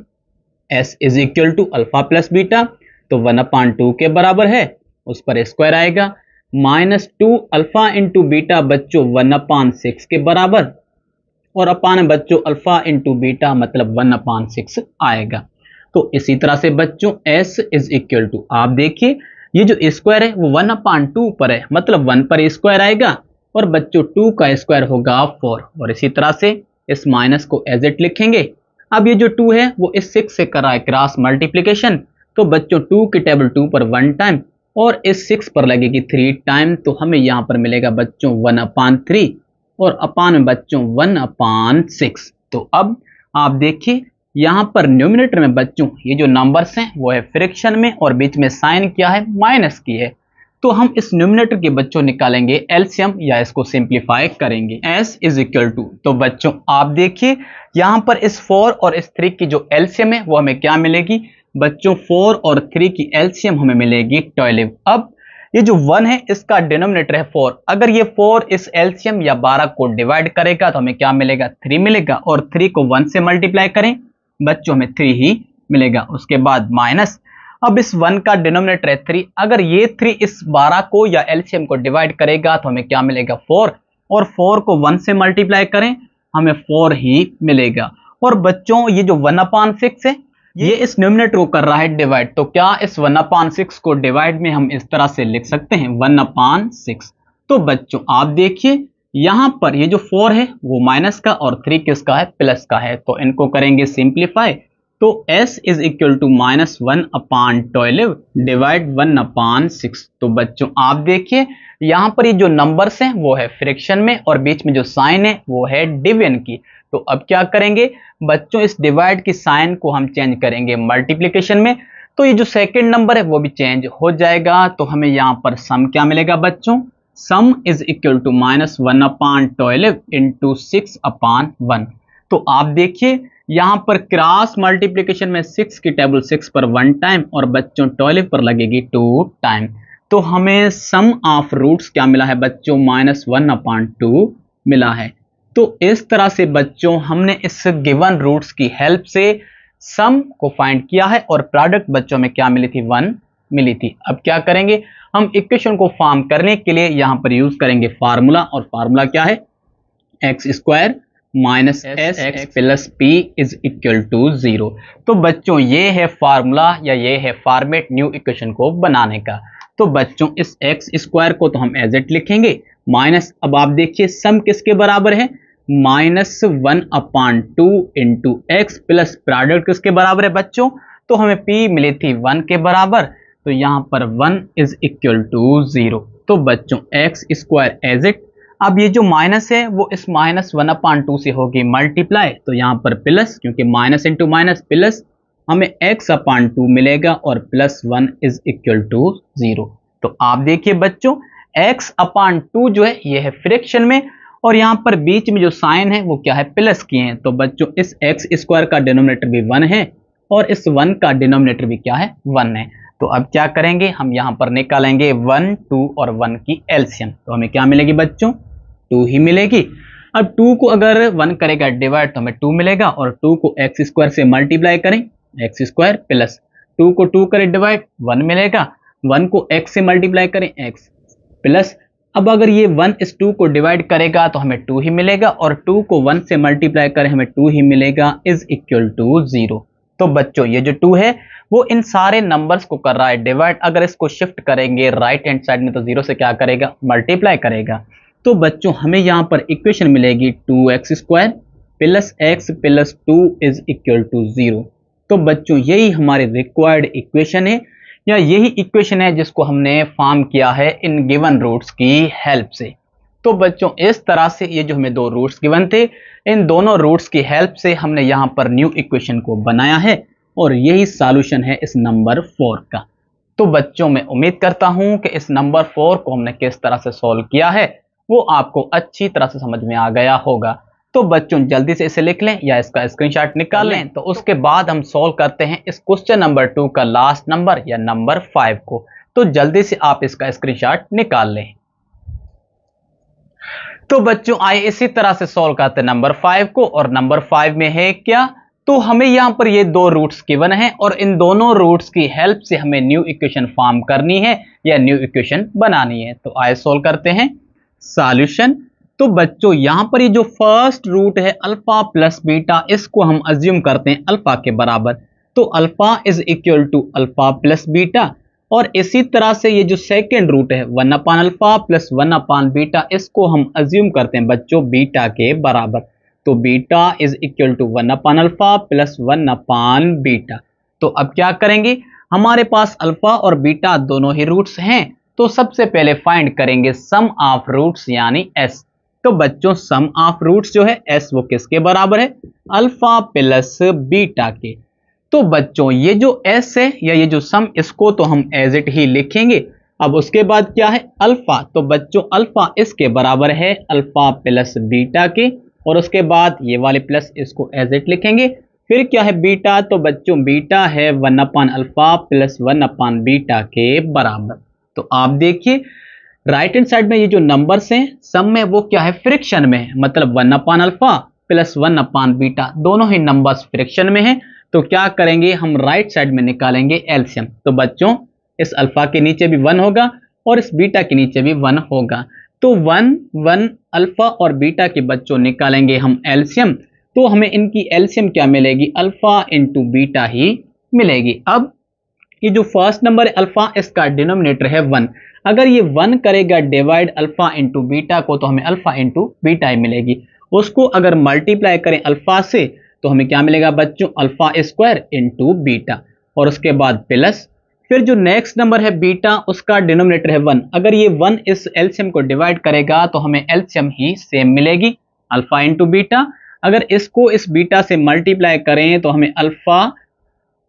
s is equal to alpha plus beta, तो 1/2 के बराबर है, उस पर स्क्वायर आएगा, माइनस 2 अल्फा इंटू बीटा बच्चों 1/6 के बराबर और अपान बच्चों अल्फा इंटू बीटा मतलब 1/6 आएगा। तो इसी तरह से बच्चों s इज इक्वल टू, आप देखिए ये जो स्क्वायर है वो 1/2 पर है, मतलब 1 पर स्क्वायर आएगा और बच्चों 2 का स्क्वायर होगा 4, और इसी तरह से इस माइनस को एज इट लिखेंगे। अब ये जो 2 है वो इस 6 से कर रहा है क्रॉस मल्टीप्लीकेशन, तो बच्चों 2 की टेबल 2 पर 1 टाइम और इस 6 पर लगेगी 3 टाइम, तो हमें यहाँ पर मिलेगा बच्चों 1/3 और अपान में बच्चों 1/6। तो अब आप देखिए यहाँ पर न्यूमिनेटर में बच्चों ये जो नंबर्स हैं वो है फ्रैक्शन में और बीच में साइन क्या है, माइनस की है, तो हम इस न्यूमिनेटर के बच्चों निकालेंगे एलसीएम या इसको सिंप्लीफाई करेंगे। s इज इक्वल टू, तो बच्चों आप देखिए यहाँ पर इस 4 और इस 3 की जो एलसीएम है वो हमें क्या मिलेगी बच्चों, 4 और 3 की एलसीएम हमें मिलेगी 12। अब ये जो 1 है इसका डिनोमिनेटर है 4, अगर ये 4 इस एलसीएम या 12 को डिवाइड करेगा तो हमें क्या मिलेगा, 3 मिलेगा, और 3 को 1 से मल्टीप्लाई करें बच्चों हमें 3 ही मिलेगा। उसके बाद माइनस, अब इस 1 का डिनोमिनेटर है 3, अगर ये 3 इस 12 को या एलसीएम को डिवाइड करेगा तो हमें क्या मिलेगा 4, और 4 को 1 से मल्टीप्लाई करें हमें 4 ही मिलेगा। और बच्चों ये जो 1/6 है ये इस न्यूमिनेटर को कर रहा है डिवाइड, तो क्या इस 1/6 को डिवाइड में हम इस तरह से लिख सकते हैं 1/6। तो बच्चों आप देखिए यहां पर ये जो 4 है वो माइनस का और 3 किसका है, प्लस का है, तो इनको करेंगे सिंप्लीफाई, तो s is equal to -1/12 divide 1/6। तो बच्चों आप देखिए यहां पर ये जो नंबर्स हैं वो है फ्रैक्शन में और बीच में जो साइन है वो है डिवीजन की, तो अब क्या करेंगे बच्चों इस डिवाइड की साइन को हम चेंज करेंगे मल्टीप्लिकेशन में, तो ये जो सेकंड नंबर है वो भी चेंज हो जाएगा, तो हमें यहां पर सम क्या मिलेगा बच्चों, sum is equal to -1/12 into 6/1। तो आप देखिए यहां पर क्रॉस मल्टीप्लिकेशन में 6 की टेबल 6 पर 1 टाइम और बच्चों 12 पर लगेगी 2 टाइम, तो हमें सम ऑफ रूट्स क्या मिला है बच्चों, -1/2 मिला है। तो इस तरह से बच्चों हमने इस गिवन रूट्स की हेल्प से सम को फाइंड किया है और प्रोडक्ट बच्चों में क्या मिली थी, 1 मिली थी। अब क्या करेंगे हम इक्वेशन को फॉर्म करने के लिए यहां पर यूज करेंगे फार्मूला, और फार्मूला क्या है, x² minus S X plus P is equal to 0। तो बच्चों ये है फार्मूला या ये है फॉर्मेट न्यू इक्वेशन को बनाने का। तो बच्चों इस x² को तो हम एज इट लिखेंगे माइनस, अब आप देखिए सम किसके बराबर है, -1/2 इंटू एक्स प्लस प्रोडक्ट किसके बराबर है बच्चों, तो हमें p मिली थी 1 के बराबर, तो यहां पर 1 इज इक्वल टू 0। तो बच्चों x² एज इट, अब ये जो माइनस है वो इस -1/2 से होगी मल्टीप्लाई, तो यहां पर प्लस, क्योंकि माइनस इंटू माइनस प्लस, हमें x/2 मिलेगा और +1 इज इक्वल टू 0। तो आप देखिए बच्चों x/2 जो है ये है फ्रैक्शन में और यहां पर बीच में जो साइन है वो क्या है, प्लस की है, तो बच्चों इस x² का डिनोमिनेटर भी 1 है और इस 1 का डिनोमिनेटर भी क्या है, 1 है। तो अब क्या करेंगे हम यहां पर निकालेंगे 1, 2 और 1 की एलसीएम, तो हमें क्या मिलेगी बच्चों, 2 ही मिलेगी। अब 2 को अगर 1 करेगा डिवाइड तो हमें 2 मिलेगा और 2 को x² से मल्टीप्लाई करें x² प्लस 2 को 2 करें डिवाइड 1 मिलेगा, 1 को x से मल्टीप्लाई करें x प्लस, अब अगर ये 1 इस 2 को डिवाइड करेगा तो हमें 2 ही मिलेगा और 2 को 1 से मल्टीप्लाई करें हमें 2 ही मिलेगा इज इक्वल टू 0। तो बच्चों ये जो 2 है वो इन सारे नंबर्स को कर रहा है डिवाइड, अगर इसको शिफ्ट करेंगे राइट हैंड साइड में तो 0 से क्या करेगा, मल्टीप्लाई करेगा। तो बच्चों हमें यहां पर इक्वेशन मिलेगी 2x² plus x plus 2 is equal to 0। तो बच्चों यही हमारी रिक्वायर्ड इक्वेशन है या यही इक्वेशन है जिसको हमने फॉर्म किया है इन गिवन रूट्स की हेल्प से। तो बच्चों इस तरह से ये जो हमें 2 रूट्स गिवन थे, इन दोनों रूट्स की हेल्प से हमने यहां पर न्यू इक्वेशन को बनाया है और यही सॉल्यूशन है इस नंबर 4 का। तो बच्चों मैं उम्मीद करता हूं कि इस नंबर 4 को हमने किस तरह से सॉल्व किया है वो आपको अच्छी तरह से समझ में आ गया होगा। तो बच्चों जल्दी से इसे लिख लें या इसका स्क्रीनशॉट निकाल लें, तो उसके बाद हम सॉल्व करते हैं इस क्वेश्चन नंबर 2 का लास्ट नंबर या नंबर 5 को। तो जल्दी से आप इसका स्क्रीनशॉट निकाल लें। तो बच्चों आइए इसी तरह से सॉल्व करते हैं नंबर 5 को, और नंबर 5 में है क्या, तो हमें यहां पर ये 2 रूट्स गिवन है और इन दोनों रूट्स की हेल्प से हमें न्यू इक्वेशन फॉर्म करनी है या न्यू इक्वेशन बनानी है। तो आइए सॉल्व करते हैं सॉल्यूशन। तो बच्चों यहां पर ये जो फर्स्ट रूट है अल्फा प्लस बीटा, इसको हम अज्यूम करते हैं अल्फा के बराबर, तो alpha is equal to alpha plus beta. और इसी तरह से ये जो सेकेंड रूट है 1 upon alpha plus 1 upon beta, इसको हम अज्यूम करते हैं बच्चों बीटा के बराबर। तो beta is equal to 1 upon alpha plus 1 upon beta. तो अब क्या करेंगे, हमारे पास अल्फा और बीटा दोनों ही रूट्स हैं, तो सबसे पहले फाइंड करेंगे सम ऑफ रूट्स यानी एस। तो बच्चों सम ऑफ रूट्स जो है एस वो किसके बराबर है, अल्फा प्लस बीटा के। तो बच्चों ये जो एस है या ये जो सम, इसको तो हम एज इट ही लिखेंगे। अब उसके बाद क्या है अल्फा, तो बच्चों अल्फा इसके बराबर है अल्फा प्लस बीटा के, और उसके बाद ये वाले प्लस इसको एज इट लिखेंगे। फिर क्या है बीटा, तो बच्चों बीटा है 1 upon alpha plus 1 upon beta के बराबर। तो आप देखिए राइट हैंड साइड में ये जो नंबर्स हैं सम में वो क्या है फ्रिक्शन में है, मतलब 1 upon alpha plus 1 upon beta दोनों ही नंबर्स फ्रिक्शन में हैं। तो क्या करेंगे हम राइट साइड में निकालेंगे एलसीएम। तो बच्चों इस अल्फा के नीचे भी 1 होगा और इस बीटा के नीचे भी 1 होगा, तो 1 1 अल्फा और बीटा के बच्चों निकालेंगे हम एलसीएम। तो हमें इनकी एलसीएम क्या मिलेगी, अल्फा इंटू बीटा ही मिलेगी। अब ये जो फर्स्ट नंबर है अल्फा, इसका डिनोमिनेटर है 1। अगर ये 1 करेगा डिवाइड अल्फा इंटू बीटा को, तो हमें अल्फा इंटू बीटा ही मिलेगी। उसको अगर मल्टीप्लाई करें अल्फा से, तो हमें क्या मिलेगा बच्चों, अल्फा स्क्वायर इंटू बीटा, और उसके बाद प्लस। फिर जो नेक्स्ट नंबर है बीटा, उसका डिनोमिनेटर है 1। अगर ये 1 इस एलसीएम को डिवाइड करेगा, तो हमें एलसीएम ही सेम मिलेगी, अल्फा इंटू बीटा। अगर इसको इस बीटा से मल्टीप्लाई करें, तो हमें अल्फा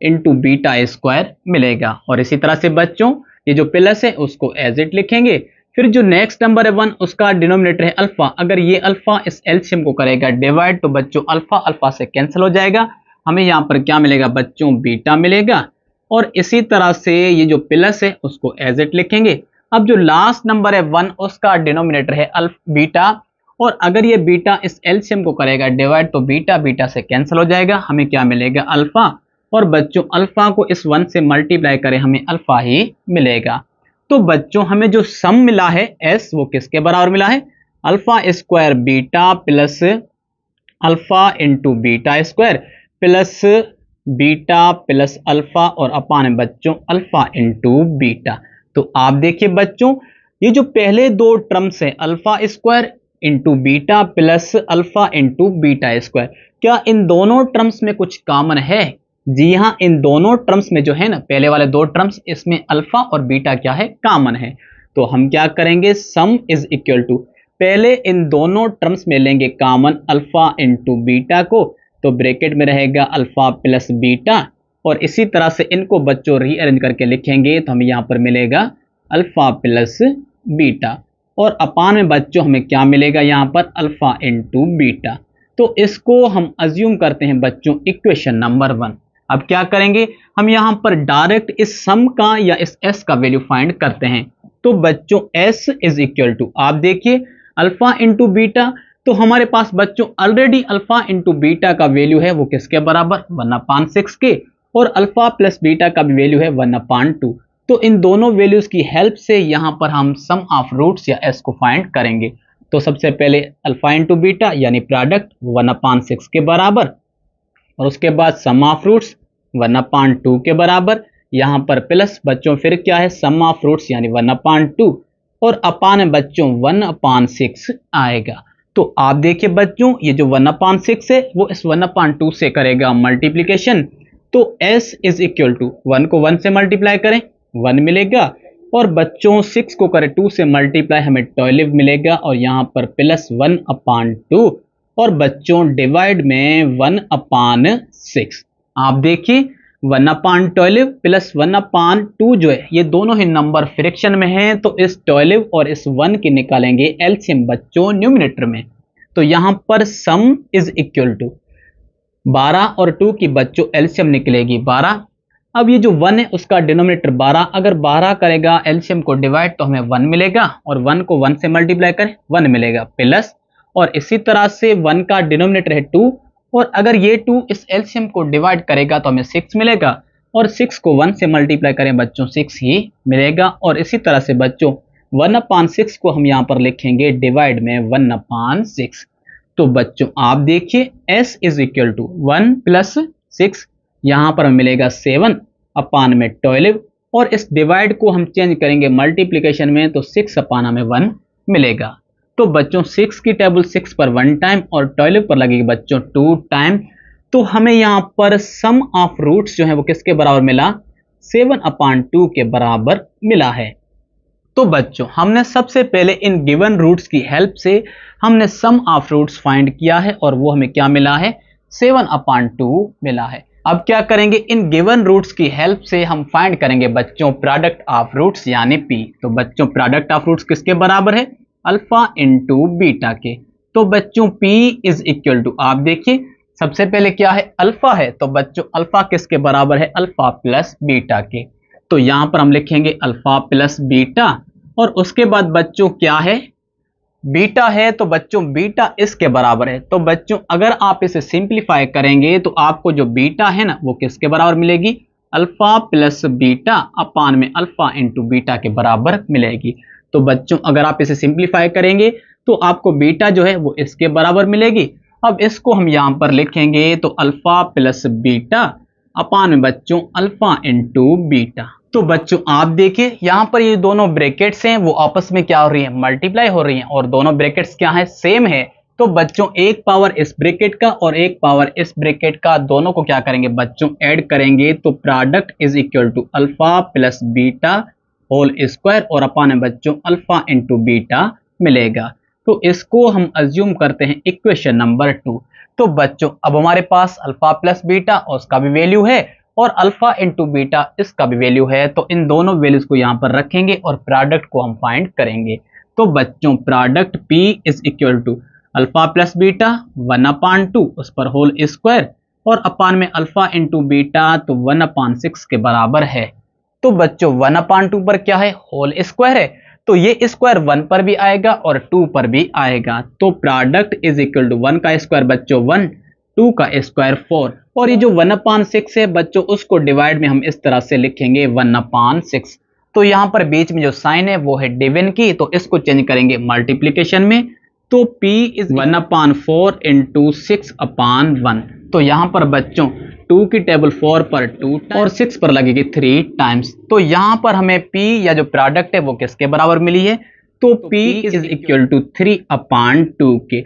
इंटू बीटा स्क्वायर मिलेगा। और इसी तरह से बच्चों ये जो प्लस है उसको एज इट लिखेंगे। फिर जो नेक्स्ट नंबर है 1, उसका डिनोमिनेटर है अल्फा। अगर ये अल्फा इस एलसीएम को करेगा डिवाइड, तो बच्चों अल्फा अल्फा से कैंसिल हो जाएगा, हमें यहाँ पर क्या मिलेगा बच्चों, बीटा मिलेगा। और इसी तरह से ये जो प्लस है उसको एज इट लिखेंगे। अब जो लास्ट नंबर है 1, उसका डिनोमिनेटर है बीटा, और अगर ये बीटा इस एलसीएम को करेगा डिवाइड, तो बीटा बीटा से कैंसिल हो जाएगा, हमें क्या मिलेगा अल्फा। और बच्चों अल्फा को इस 1 से मल्टीप्लाई करें, हमें अल्फा ही मिलेगा। तो बच्चों हमें जो सम मिला है एस वो किसके बराबर मिला है, alpha square beta plus alpha into beta square plus beta plus alpha और अपान बच्चों अल्फा इंटू बीटा। तो आप देखिए बच्चों ये जो पहले दो टर्म्स है alpha square into beta plus alpha into beta square, क्या इन दोनों टर्म्स में कुछ कॉमन है? जी हाँ, इन दोनों टर्म्स में जो है ना पहले वाले दो टर्म्स, इसमें अल्फा और बीटा क्या है, कॉमन है। तो हम क्या करेंगे, सम इज इक्वल टू, पहले इन दोनों टर्म्स में लेंगे कॉमन अल्फा इंटू बीटा को, तो ब्रैकेट में रहेगा अल्फा प्लस बीटा, और इसी तरह से इनको बच्चों रीअरेंज करके लिखेंगे, तो हमें यहाँ पर मिलेगा अल्फा प्लस बीटा, और अपान में बच्चों हमें क्या मिलेगा यहाँ पर, अल्फा इंटू बीटा। तो इसको हम अज्यूम करते हैं बच्चों इक्वेशन नंबर 1। अब क्या करेंगे, हम यहाँ पर डायरेक्ट इस सम का या इस एस का वैल्यू फाइंड करते हैं। तो बच्चों एस इज इक्वल टू, आप देखिए अल्फा इंटू बीटा, तो हमारे पास बच्चों ऑलरेडी अल्फा इंटू बीटा का वैल्यू है वो किसके बराबर, 1/6 के, और अल्फा प्लस बीटा का भी वैल्यू है 1/2। तो इन दोनों वैल्यूज की हेल्प से यहाँ पर हम सम ऑफ रूट्स या एस को फाइंड करेंगे। तो सबसे पहले अल्फा इंटू बीटा यानी प्रोडक्ट 1/6 के बराबर, और उसके बाद सम ऑफ रूट्स 1/2 के बराबर, यहाँ पर प्लस बच्चों फिर क्या है सम ऑफ रूट्स यानी 1/2, और अपान बच्चों 1/6 आएगा। तो आप देखिए बच्चों ये जो 1/6 है वो इस 1/2 से करेगा मल्टीप्लीकेशन, तो s इज इक्वल टू 1 को 1 से मल्टीप्लाई करें 1 मिलेगा, और बच्चों 6 को करें 2 से मल्टीप्लाई हमें 12 मिलेगा, और यहाँ पर प्लस 1/2, और बच्चों डिवाइड में 1/6। आप देखिए 1/12 प्लस 1/2 जो है ये दोनों ही नंबर फ्रैक्शन में हैं, तो इस 12 और इस 1 की निकालेंगे एलसीएम बच्चों न्यूमरेटर में। तो यहाँ पर सम इज इक्वल टू 12 और 2 की बच्चों एलसीएम निकलेगी 12। अब ये जो 1 है उसका डिनोमिनेटर 12, अगर 12 करेगा एलसीएम को डिवाइड तो हमें 1 मिलेगा, और 1 को 1 से मल्टीप्लाई करें 1 मिलेगा प्लस, और इसी तरह से 1 का डिनोमिनेटर है 2, और अगर ये 2 इस एलसीएम को डिवाइड करेगा तो हमें 6 मिलेगा, और 6 को 1 से मल्टीप्लाई करें बच्चों 6 ही मिलेगा, और इसी तरह से बच्चों 1/6 को हम यहाँ पर लिखेंगे डिवाइड में 1/6। तो बच्चों आप देखिए s इज इक्वल टू 1 + 6, यहाँ पर मिलेगा 7/12 और इस डिवाइड को हम चेंज करेंगे मल्टीप्लिकेशन में तो 6/1 मिलेगा। तो बच्चों 6 की टेबल 6 पर 1 टाइम और 12 पर लगेगी बच्चों 2 टाइम। तो हमें यहाँ पर सम ऑफ रूट्स जो है वो किसके बराबर मिला, 7/2 के बराबर मिला है। तो बच्चों हमने सबसे पहले इन गिवन रूट्स की हेल्प से हमने सम ऑफ रूट्स फाइंड किया है और वो हमें क्या मिला है, 7/2 मिला है। अब क्या करेंगे, इन गिवन रूट्स की हेल्प से हम फाइंड करेंगे बच्चों प्रोडक्ट ऑफ रूट्स यानी पी। तो बच्चों प्रोडक्ट ऑफ रूट्स किसके बराबर है, अल्फा इंटू बीटा के। तो बच्चों P इज इक्वल टू, आप देखिए सबसे पहले क्या है, अल्फा है। तो बच्चों अल्फा किसके बराबर है, अल्फा प्लस बीटा के। तो यहां पर हम लिखेंगे अल्फा प्लस बीटा और उसके बाद बच्चों क्या है, बीटा है। तो बच्चों बीटा इसके बराबर है। तो बच्चों अगर आप इसे सिंप्लीफाई करेंगे तो आपको जो बीटा है ना वो किसके बराबर मिलेगी, अल्फा प्लस बीटा अपान में अल्फा इंटू बीटा के बराबर मिलेगी। तो बच्चों अगर आप इसे सिंप्लीफाई करेंगे तो आपको बीटा जो है वो इसके बराबर मिलेगी। अब इसको हम यहां पर लिखेंगे तो अल्फा प्लस बीटा अपान में बच्चों अल्फा इंटू बीटा। तो बच्चों आप देखिए यहां पर ये दोनों ब्रैकेट्स हैं वो आपस में क्या हो रही है, मल्टीप्लाई हो रही हैं और दोनों ब्रैकेट्स क्या है, सेम है। तो बच्चों एक पावर इस ब्रैकेट का और एक पावर इस ब्रैकेट का, दोनों को क्या करेंगे बच्चों, ऐड करेंगे। तो product is equal to alpha plus beta whole square और अपान में बच्चों अल्फा इंटू बीटा मिलेगा। तो इसको हम अज्यूम करते हैं इक्वेशन नंबर 2। तो बच्चों अब हमारे पास अल्फा प्लस बीटा और उसका भी वैल्यू है और अल्फा इंटू बीटा इसका भी वैल्यू है। तो इन दोनों वैल्यूज को यहां पर रखेंगे और प्रोडक्ट को हम फाइंड करेंगे। तो बच्चों product P is equal to alpha plus beta 1/2 उस पर होल स्क्वायर और अपान में अल्फा इंटू बीटा तो 1/6 के बराबर है। तो बच्चों 1/2 पर क्या है, होल स्क्वायर है। तो ये स्क्वायर 1 पर भी आएगा और 2 पर भी आएगा। तो प्रोडक्ट इज इक्वल टू 1 का स्क्वायर बच्चों 1, 2 का स्क्वायर 4 और ये जो 1/6 है बच्चों उसको डिवाइड में हम इस तरह से लिखेंगे 1/6। तो यहां पर बीच में जो साइन है वो है डिविजन की, तो इसको चेंज करेंगे मल्टीप्लिकेशन में। तो P इज 1/4 इंटू 6/1। तो यहां पर बच्चों 2 की टेबल 4 पर 2 और 6 पर लगेगी 3 टाइम्स। तो यहां पर हमें P या जो प्रोडक्ट है वो किसके बराबर मिली है, तो P इज इक्वल टू 3/2 के।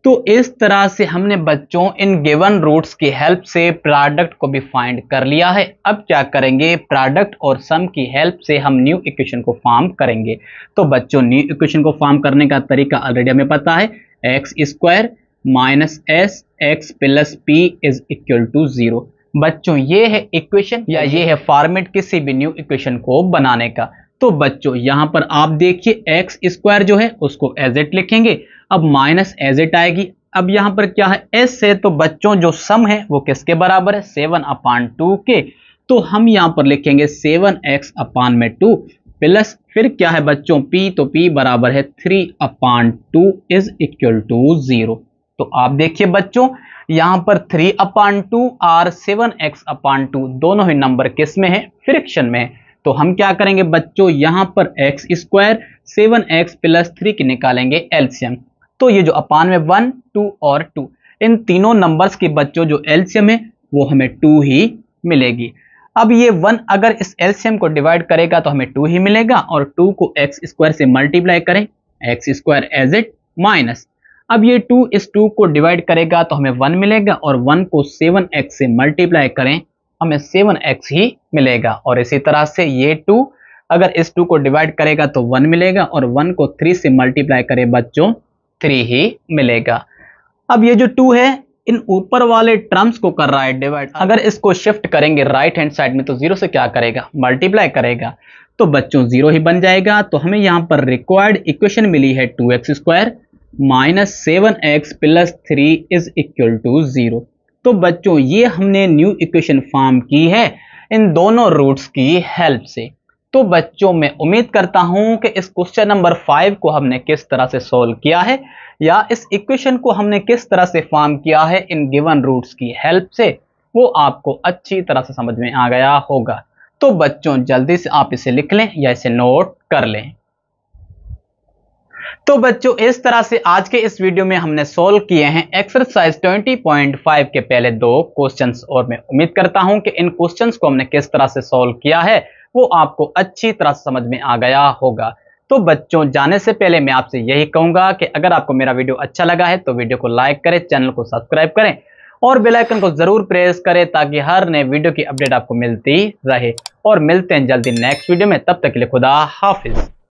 तो इस तरह से हमने बच्चों इन गिवन रूट्स की हेल्प से प्रोडक्ट को भी फाइंड कर लिया है। अब क्या करेंगे, प्रोडक्ट और सम की हेल्प से हम न्यू इक्वेशन को फॉर्म करेंगे। तो बच्चों न्यू इक्वेशन को फॉर्म करने का तरीका ऑलरेडी हमें पता है, X square minus S X plus P is equal to 0। बच्चों ये है इक्वेशन या ये है फॉर्मेट किसी भी न्यू इक्वेशन को बनाने का। तो बच्चों यहां पर आप देखिए एक्स स्क्वायर जो है उसको एज इट लिखेंगे, अब माइनस एज इट आएगी। अब यहां पर क्या है, एस है। तो बच्चों जो सम है वो किसके बराबर है, 7/2 के। तो हम यहां पर लिखेंगे 7x/2 प्लस फिर क्या है बच्चों p, तो p बराबर है 3/2 इज इक्वल टू 0। तो आप देखिए बच्चों यहां पर 3/2 और 7x/2 दोनों ही नंबर किस में है, फ्रैक्शन में है। तो हम क्या करेंगे बच्चों, यहां पर एक्स स्क्वायर 7x प्लस 3 की निकालेंगे एलसीएम। तो ये जो अपान में 1, 2 और 2 इन तीनों नंबर्स की बच्चों जो एलसीएम है वो हमें 2 ही मिलेगी। अब ये 1 अगर इस एलसीएम को डिवाइड करेगा तो हमें 2 ही मिलेगा और 2 को एक्स स्क्वायर से मल्टीप्लाई करें, X square as it minus. अब ये 2 इस 2 को डिवाइड करेगा तो हमें 1 मिलेगा और 1 को 7x से मल्टीप्लाई करें हमें 7x ही मिलेगा। और इसी तरह से ये 2 अगर इस 2 को डिवाइड करेगा तो 1 मिलेगा और 1 को 3 से मल्टीप्लाई करें बच्चों 3 ही मिलेगा। अब ये जो 2 है इन ऊपर वाले टर्म्स को कर रहा है डिवाइड, अगर इसको शिफ्ट करेंगे राइट हैंड साइड में तो 0 से क्या करेगा, मल्टीप्लाई करेगा। तो बच्चों 0 ही बन जाएगा। तो हमें यहां पर रिक्वायर्ड इक्वेशन मिली है 2x square minus 7x plus 3 is equal to 0। तो बच्चों ये हमने न्यू इक्वेशन फॉर्म की है इन दोनों रूट्स की हेल्प से। तो बच्चों मैं उम्मीद करता हूं कि इस क्वेश्चन नंबर 5 को हमने किस तरह से सॉल्व किया है या इस इक्वेशन को हमने किस तरह से फॉर्म किया है इन गिवन रूट्स की हेल्प से, वो आपको अच्छी तरह से समझ में आ गया होगा। तो बच्चों जल्दी से आप इसे लिख लें या इसे नोट कर लें। तो बच्चों इस तरह से आज के इस वीडियो में हमने सॉल्व किए हैं एक्सरसाइज 20.5 के पहले 2 क्वेश्चंस, और मैं उम्मीद करता हूं कि इन क्वेश्चंस को हमने किस तरह से सॉल्व किया है वो आपको अच्छी तरह से समझ में आ गया होगा। तो बच्चों जाने से पहले मैं आपसे यही कहूंगा कि अगर आपको मेरा वीडियो अच्छा लगा है तो वीडियो को लाइक करें, चैनल को सब्सक्राइब करें और बेल आइकन को जरूर प्रेस करें ताकि हर नए वीडियो की अपडेट आपको मिलती रहे। और मिलते हैं जल्दी नेक्स्ट वीडियो में, तब तक के लिए खुदा हाफिज।